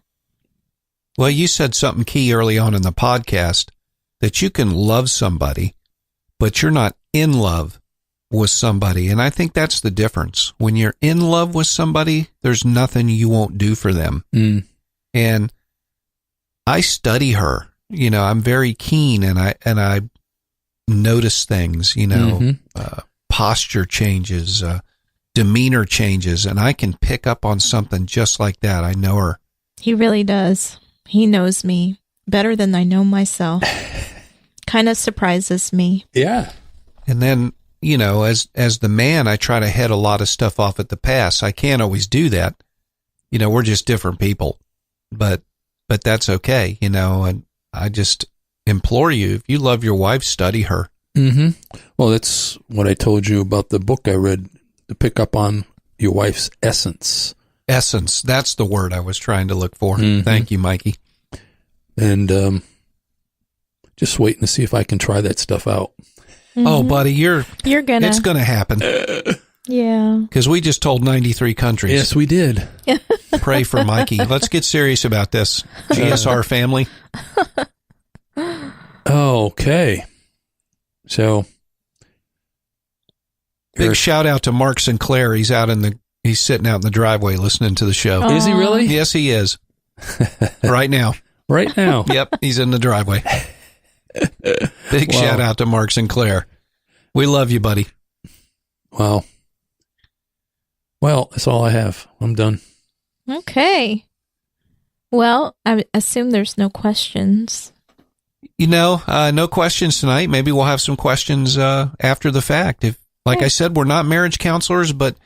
A: well, you said something key early on in the podcast that you can love somebody, but you're not in love with somebody. And I think that's the difference. When you're in love with somebody, there's nothing you won't do for them.
D: Mm.
A: And I study her. I'm very keen and I notice things,
D: Mhm.
A: posture changes, demeanor changes, and I can pick up on something just like that. I know her.
B: He really does. He knows me better than I know myself. Kind of surprises me.
D: Yeah.
A: And then, you know, as the man, I try to head a lot of stuff off at the pass. I can't always do that. You know, we're just different people, but that's okay, you know, and I just implore you, if you love your wife, study her.
D: Mm-hmm. Well, that's what I told you about the book I read, to pick up on your wife's essence.
A: Essence. That's the word I was trying to look for.
D: Mm-hmm.
A: Thank you, Mikey.
D: And just waiting to see if I can try that stuff out.
B: Mm-hmm.
A: Oh, buddy, it's going to happen.
B: Yeah.
A: Because we just told 93 countries.
D: Yes, we did.
A: Pray for Mikey. Let's get serious about this. GSR family.
D: Okay. So.
A: Big shout out to Mark Sinclair. He's sitting out in the driveway listening to the show.
B: Aww.
D: Is he really?
A: Yes, he is. Right now.
D: Right now.
A: Yep, he's in the driveway. Big shout out to Mark Sinclair. We love you, buddy.
D: Wow. Well, that's all I have. I'm done.
B: Okay. Well, I assume there's no questions.
A: You know, no questions tonight. Maybe we'll have some questions after the fact. Like I said, we're not marriage counselors, but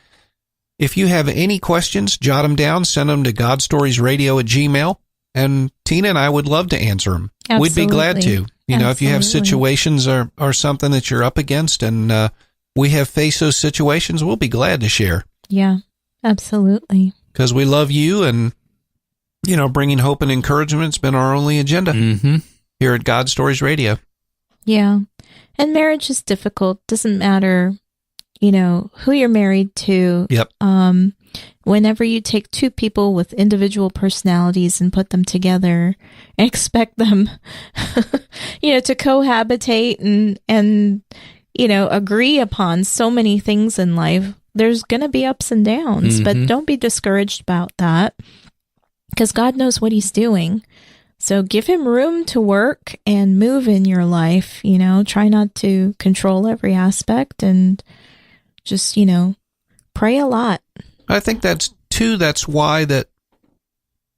A: if you have any questions, jot them down, send them to godstoriesradio@gmail.com, and Tina and I would love to answer them.
B: Absolutely.
A: We'd be glad to. You know, if you have situations or something that you're up against and we have faced those situations, we'll be glad to share.
B: Yeah, absolutely.
A: Because we love you and, you know, bringing hope and encouragement's been our only agenda here at God Stories Radio.
B: Yeah. And marriage is difficult. Doesn't matter, you know, who you're married to.
A: Yep.
B: Whenever you take two people with individual personalities and put them together and expect them, you know, to cohabitate and, you know, agree upon so many things in life, there's going to be ups and downs, but don't be discouraged about that because God knows what he's doing. So give him room to work and move in your life, you know, try not to control every aspect and just, you know, pray a lot.
A: I think that's why that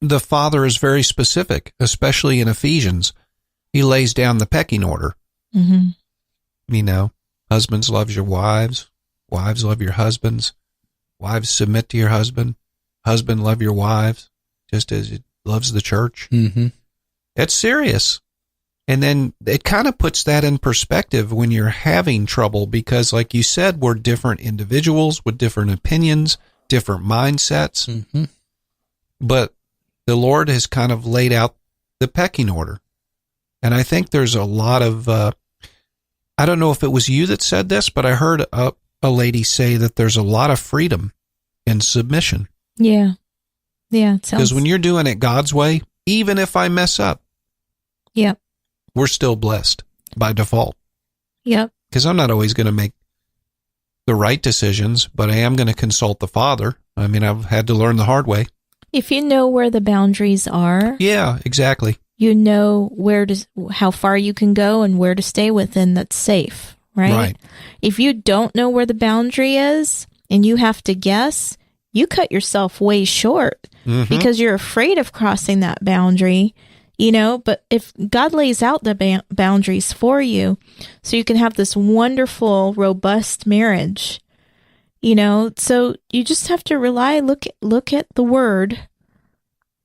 A: the Father is very specific, especially in Ephesians. He lays down the pecking order.
B: Mm-hmm.
A: You know, husbands love your wives, wives love your husbands, wives submit to your husband, husband love your wives, just as it loves the church.
D: Mm-hmm.
A: It's serious. And then it kind of puts that in perspective when you're having trouble because, like you said, we're different individuals with different opinions, different mindsets.
D: Mm-hmm.
A: But the Lord has kind of laid out the pecking order. And I think there's a lot of, I don't know if it was you that said this, but I heard a lady say that there's a lot of freedom in submission.
B: Yeah. Yeah.
A: Because when you're doing it God's way, even if I mess up,
B: yep,
A: we're still blessed by default.
B: Yep.
A: Because I'm not always going to make the right decisions, but I am going to consult the Father. I mean, I've had to learn the hard way.
B: If you know where the boundaries are.
A: Yeah, exactly.
B: You know how far you can go and where to stay within that's safe, right?
A: Right.
B: If you don't know where the boundary is and you have to guess, you cut yourself way short because you're afraid of crossing that boundary, you know, but if God lays out the boundaries for you so you can have this wonderful, robust marriage, you know, so you just have to look at the word,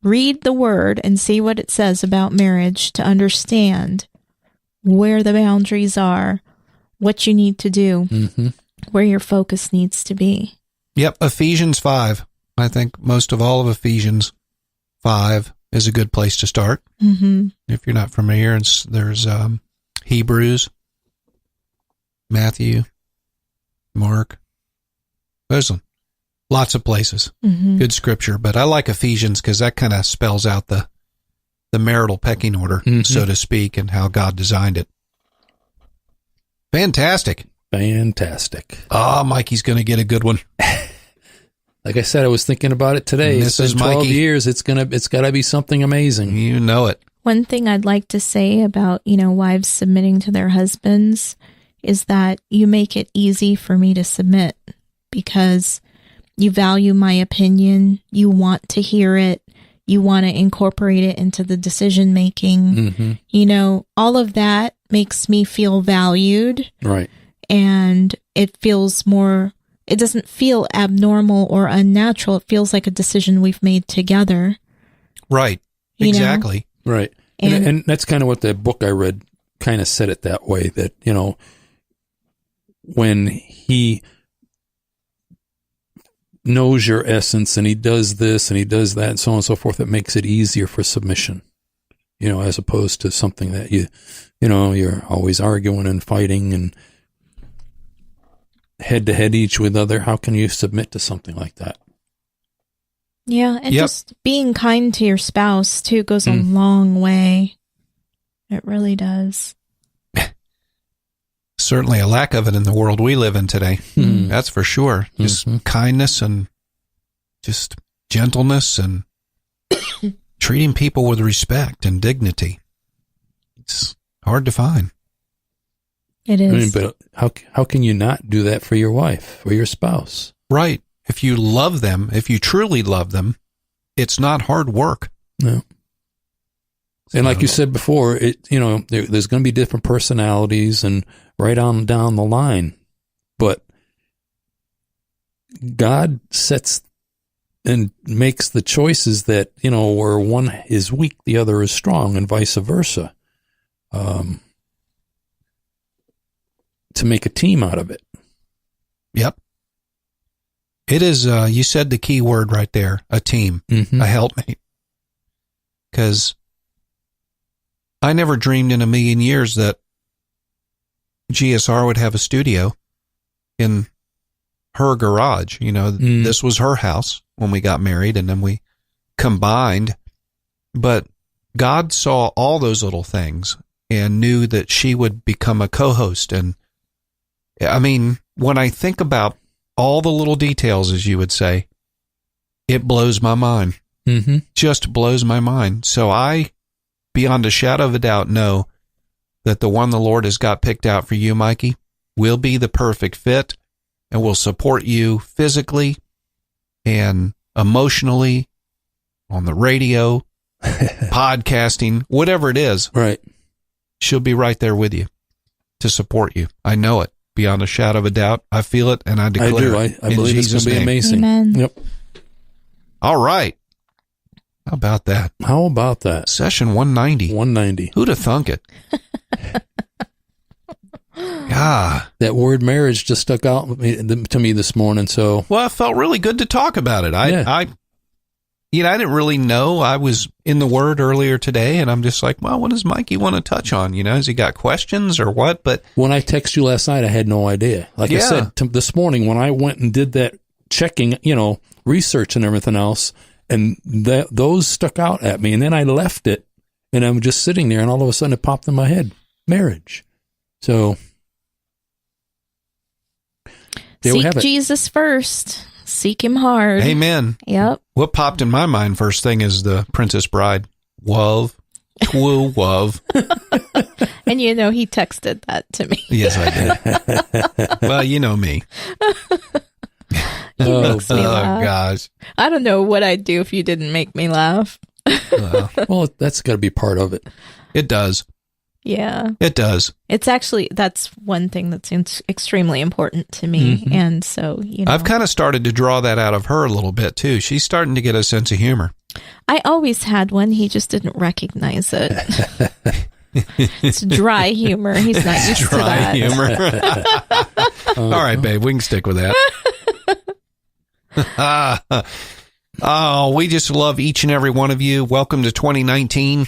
B: read the word and see what it says about marriage to understand where the boundaries are, what you need to do, where your focus needs to be.
A: Yep, Ephesians 5. I think most of all of Ephesians 5 is a good place to start.
B: Mm-hmm.
A: If you're not familiar, there's Hebrews, Matthew, Mark. There's lots of places.
B: Mm-hmm.
A: Good scripture, but I like Ephesians because that kind of spells out the marital pecking order, so to speak, and how God designed it. Fantastic. Oh, Mikey's going to get a good one.
D: Like I said, I was thinking about it today.
A: This
D: it's
A: is
D: been 12
A: Mikey.
D: years. It's got to be something amazing.
A: You know it.
B: One thing I'd like to say about, you know, wives submitting to their husbands is that you make it easy for me to submit because you value my opinion. You want to hear it. you want to incorporate it into the decision making. You know, all of that makes me feel valued.
D: Right.
B: And it feels more, it doesn't feel abnormal or unnatural. It feels like a decision we've made together.
A: Right.
B: You know?
A: Exactly.
D: Right. And that's kind of what the book I read kind of said it that way, that, you know, when he knows your essence and he does this and he does that and so on and so forth, it makes it easier for submission, you know, as opposed to something that you know, you're always arguing and fighting and head to head each with other. How can you submit to something like that?
B: Yeah. And
A: Yep.
B: just being kind to your spouse too goes a long way. It really does.
A: Certainly a lack of it in the world we live in today. That's for sure. Just kindness and just gentleness and treating people with respect and dignity. It's hard to find.
B: It is.
D: I mean, but how can you not do that for your wife or your spouse?
A: Right. If you love them, if you truly love them, it's not hard work.
D: No. And like you said before, you know, there's going to be different personalities and right on down the line, but God sets and makes the choices that, you know, where one is weak, the other is strong, and vice versa, to make a team out of it.
A: Yep. It is, you said the key word right there, a team, a helpmate. Because I never dreamed in a million years that GSR would have a studio in her garage. You know, this was her house when we got married and then we combined. But God saw all those little things and knew that she would become a co-host. And I mean, when I think about all the little details, as you would say, it blows my mind. Just blows my mind. So I, beyond a shadow of a doubt, know that the one the Lord has got picked out for you, Mikey, will be the perfect fit and will support you physically and emotionally on the radio, podcasting, whatever it is.
D: Right.
A: She'll be right there with you to support you. I know it beyond a shadow of a doubt. I feel it and I declare
D: I do.
A: it.
D: I believe it's going to be amazing.
B: Amen.
D: Yep.
A: All right. How about that?
D: How about that?
A: Session 190.
D: 190.
A: Who'd have thunk it? Ah.
D: That word marriage just stuck out to me this morning. So,
A: Well, it felt really good to talk about it. I didn't really know. I was in the Word earlier today, and I'm just like, well, what does Mikey want to touch on? You know, has he got questions or what? But
D: when I texted you last night, I had no idea. Like I said, this morning when I went and did that checking, you know, research and everything else, and those stuck out at me. And then I left it, and I'm just sitting there, and all of a sudden it popped in my head, marriage. So there we have it.
B: Seek Jesus first. Seek him hard.
A: amen.
B: Yep.
A: What popped in my mind first thing is the Princess Bride. Wove. Twoo wove.
B: And you know, he texted that to me.
A: Yes, I did. Well, you know me.
B: He makes me laugh.
A: Gosh.
B: I don't know what I'd do if you didn't make me laugh.
D: Well, that's got to be part of it.
A: It does.
B: Yeah.
A: It does.
B: It's actually, that's one thing that's extremely important to me. And so, you know.
A: I've kind of started to draw that out of her a little bit, too. She's starting to get a sense of humor.
B: I always had one. He just didn't recognize it. It's dry humor. He's not used to that.
A: Humor. All right, babe, we can stick with that. Oh, we just love each and every one of you. Welcome to 2019.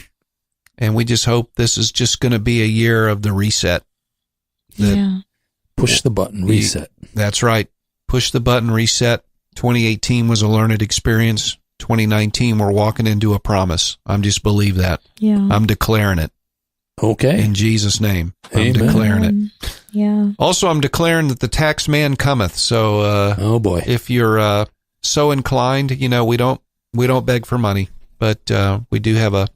A: And we just hope this is just going to be a year of the reset.
B: Yeah.
D: Push the button, reset.
A: That's right. Push the button, reset. 2018 was a learned experience. 2019, we're walking into a promise. I'm just believe that.
B: Yeah.
A: I'm declaring it.
D: Okay.
A: In Jesus' name. I'm
D: Amen.
A: declaring it.
B: Yeah.
A: Also, I'm declaring that the tax man cometh. So,
D: oh boy.
A: if you're so inclined, you know, we don't beg for money, but we do have a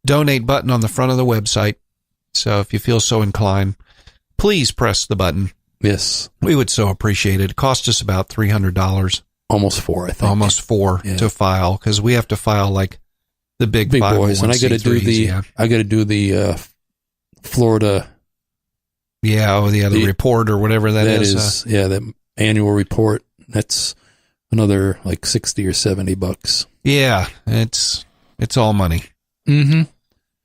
A: donate button on the front of the website. So if you feel so inclined, please press the button.
D: Yes.
A: We would so appreciate it. It cost us about $300.
D: Almost $4, I think.
A: Almost $4 to file, because we have to file like The big
D: boys, and I got to do
A: 501c3s,
D: the Florida.
A: Yeah, the report or whatever that is.
D: The annual report. That's another like $60 or $70.
A: Yeah, it's all money.
D: Mm-hmm.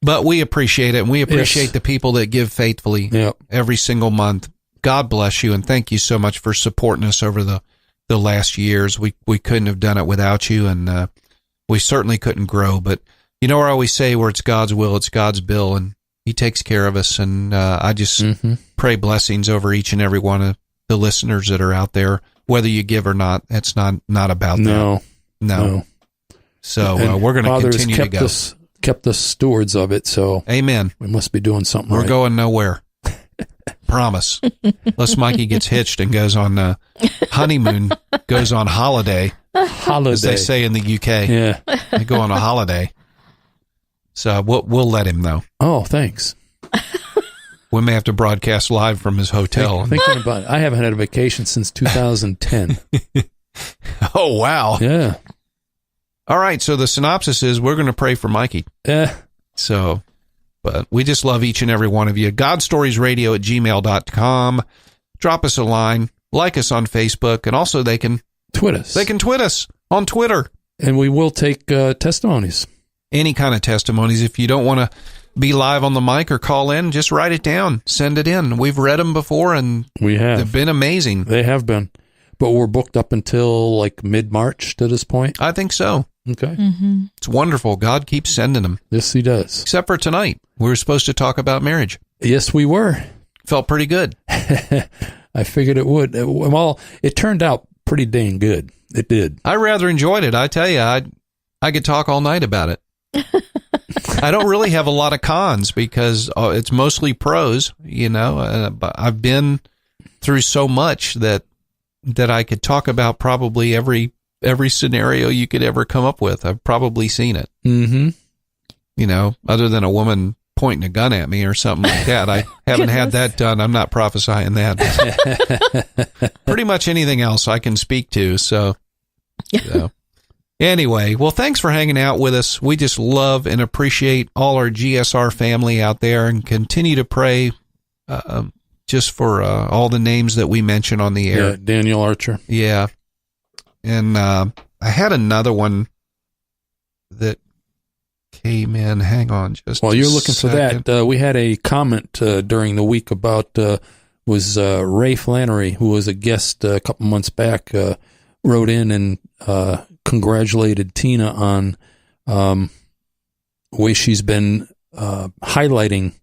A: But we appreciate it, and we appreciate the people that give faithfully every single month. God bless you, and thank you so much for supporting us over the last years. We couldn't have done it without you, and we certainly couldn't grow. But I always say, where it's God's will, it's God's bill, and He takes care of us. And I just pray blessings over each and every one of the listeners that are out there, whether you give or not. It's not about that. No. So we're going to continue to go.
D: Kept us stewards of it, so
A: amen.
D: We must be doing something
A: We're
D: right.
A: going nowhere. Promise. Unless Mikey gets hitched and goes on honeymoon, goes on holiday, as they say in the UK.
D: Yeah.
A: They go on a holiday. So we'll let him know.
D: Oh, thanks.
A: We may have to broadcast live from his hotel.
D: Thinking about it, I haven't had a vacation since 2010.
A: Oh, wow.
D: Yeah.
A: All right, so the synopsis is we're going to pray for Mikey. But we just love each and every one of you. GodStoriesRadio@gmail.com. Drop us a line. Like us on Facebook. And also they can
D: tweet us.
A: They can tweet us on Twitter.
D: And we will take testimonies.
A: Any kind of testimonies. If you don't want to be live on the mic or call in, just write it down. Send it in. We've read them before, and they've been amazing.
D: They have been. But we're booked up until like mid-March to this point?
A: I think so.
D: Okay.
B: Mm-hmm.
A: It's wonderful. God keeps sending them.
D: Yes, He does.
A: Except for tonight. We were supposed to talk about marriage.
D: Yes, we were.
A: Felt pretty good.
D: I figured it would. Well, it turned out pretty dang good. It did.
A: I rather enjoyed it. I tell you, I could talk all night about it. I don't really have a lot of cons because it's mostly pros, but I've been through so much that I could talk about probably every scenario you could ever come up with. I've probably seen it.
D: Mm-hmm.
A: Other than a woman pointing a gun at me or something like that. I haven't had that done. I'm not prophesying that. Pretty much anything else I can speak to. So. Anyway, well, thanks for hanging out with us. We just love and appreciate all our GSR family out there, and continue to pray just for all the names that we mention on the air.
D: Yeah, Daniel Archer.
A: Yeah. And I had another one that came in. Hang on just
D: While you're looking
A: second.
D: for that, we had a comment during the week about Ray Flannery, who was a guest a couple months back, wrote in and congratulated Tina on the way she's been highlighting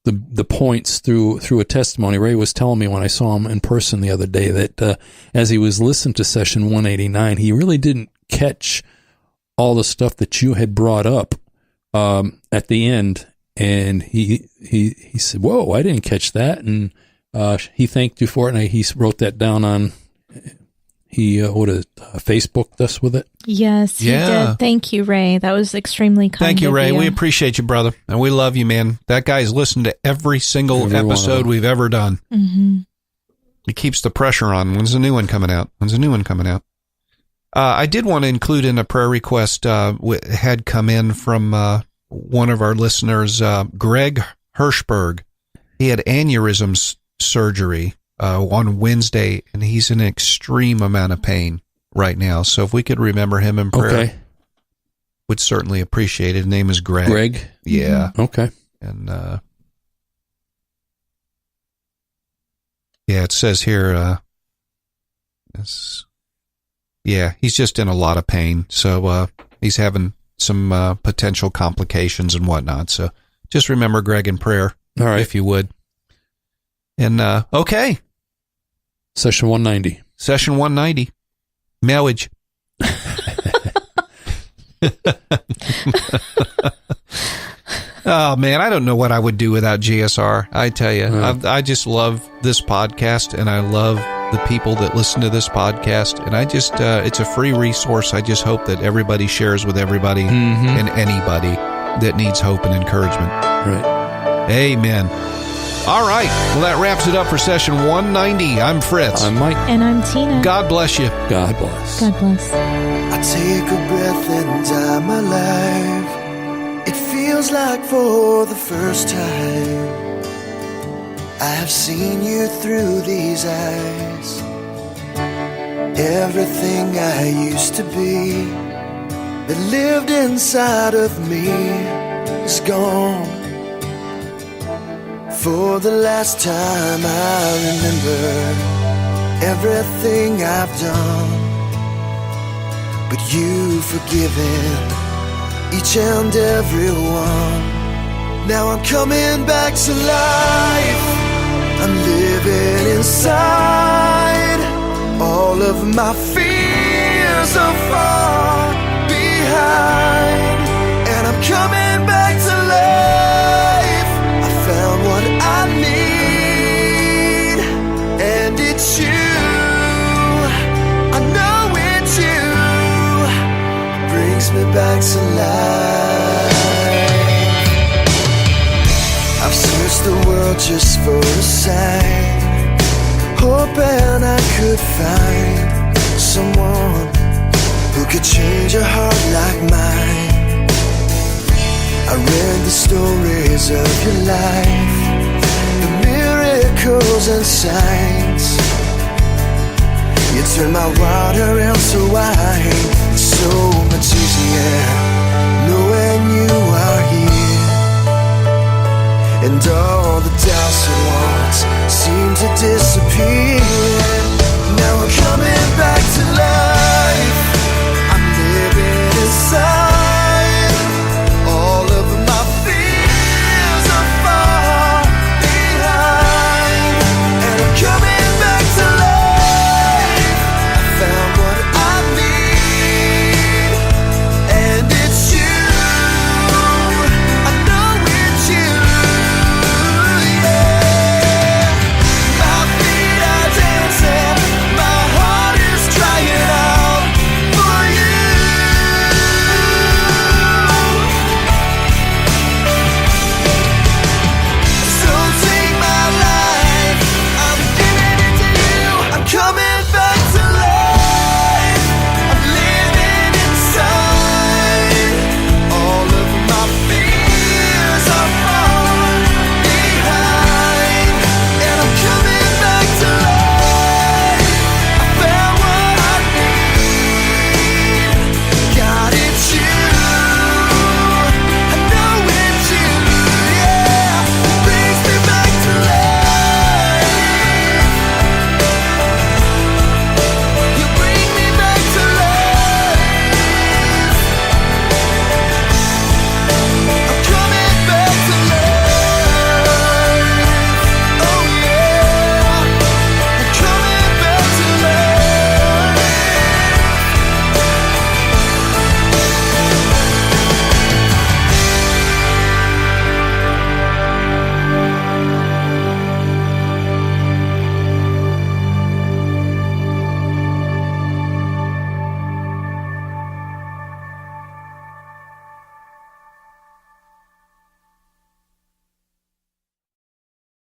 D: the points through a testimony. Ray was telling me when I saw him in person the other day that as he was listening to session 189, he really didn't catch all the stuff that you had brought up at the end, and he said, "Whoa, I didn't catch that," and he thanked you for it, and he wrote that down on. He Facebooked us with it.
B: Yes, he did. Thank you, Ray. That was extremely kind.
A: Thank you,
B: of
A: Ray.
B: you.
A: We appreciate you, brother, and we love you, man. That guy's listened to every single episode we've ever done.
B: Mm-hmm.
A: He keeps the pressure on. When's the new one coming out? I did want to include in a prayer request had come in from one of our listeners, Greg Hirschberg. He had aneurysm surgery on Wednesday, and he's in an extreme amount of pain right now. So if we could remember him in prayer, would certainly appreciate it. His name is Greg.
D: Greg?
A: Yeah.
D: Okay.
A: And it says here, he's just in a lot of pain. So he's having some potential complications and whatnot. So just remember Greg in prayer,
D: all right,
A: if you would. And okay.
D: Session 190.
A: Session 190. Marriage. Oh, man, I don't know what I would do without GSR. I tell you, I just love this podcast, and I love the people that listen to this podcast. And I just, it's a free resource. I just hope that everybody shares with everybody and anybody that needs hope and encouragement.
D: Right.
A: Amen. All right. Well, that wraps it up for session 190. I'm Fritz.
D: I'm Mike.
B: And I'm Tina.
A: God bless you.
D: God bless.
B: God bless.
E: I take a breath and I'm alive. feels like for the first time I have seen you through these eyes. Everything I used to be that lived inside of me is gone. For the last time I remember everything I've done, but you've forgiven each and every one. Now I'm coming back to life. I'm living inside. All of my fears are far behind, and I'm coming back to life. I found what I need, and it's you. I know it's you. Brings me back to life. I've searched the world just for a sign, hoping I could find someone who could change a heart like mine. I read the stories of your life, the miracles and signs. You turned my water into wine. It's so much easier knowing you are here, and all the doubts at once seem to disappear.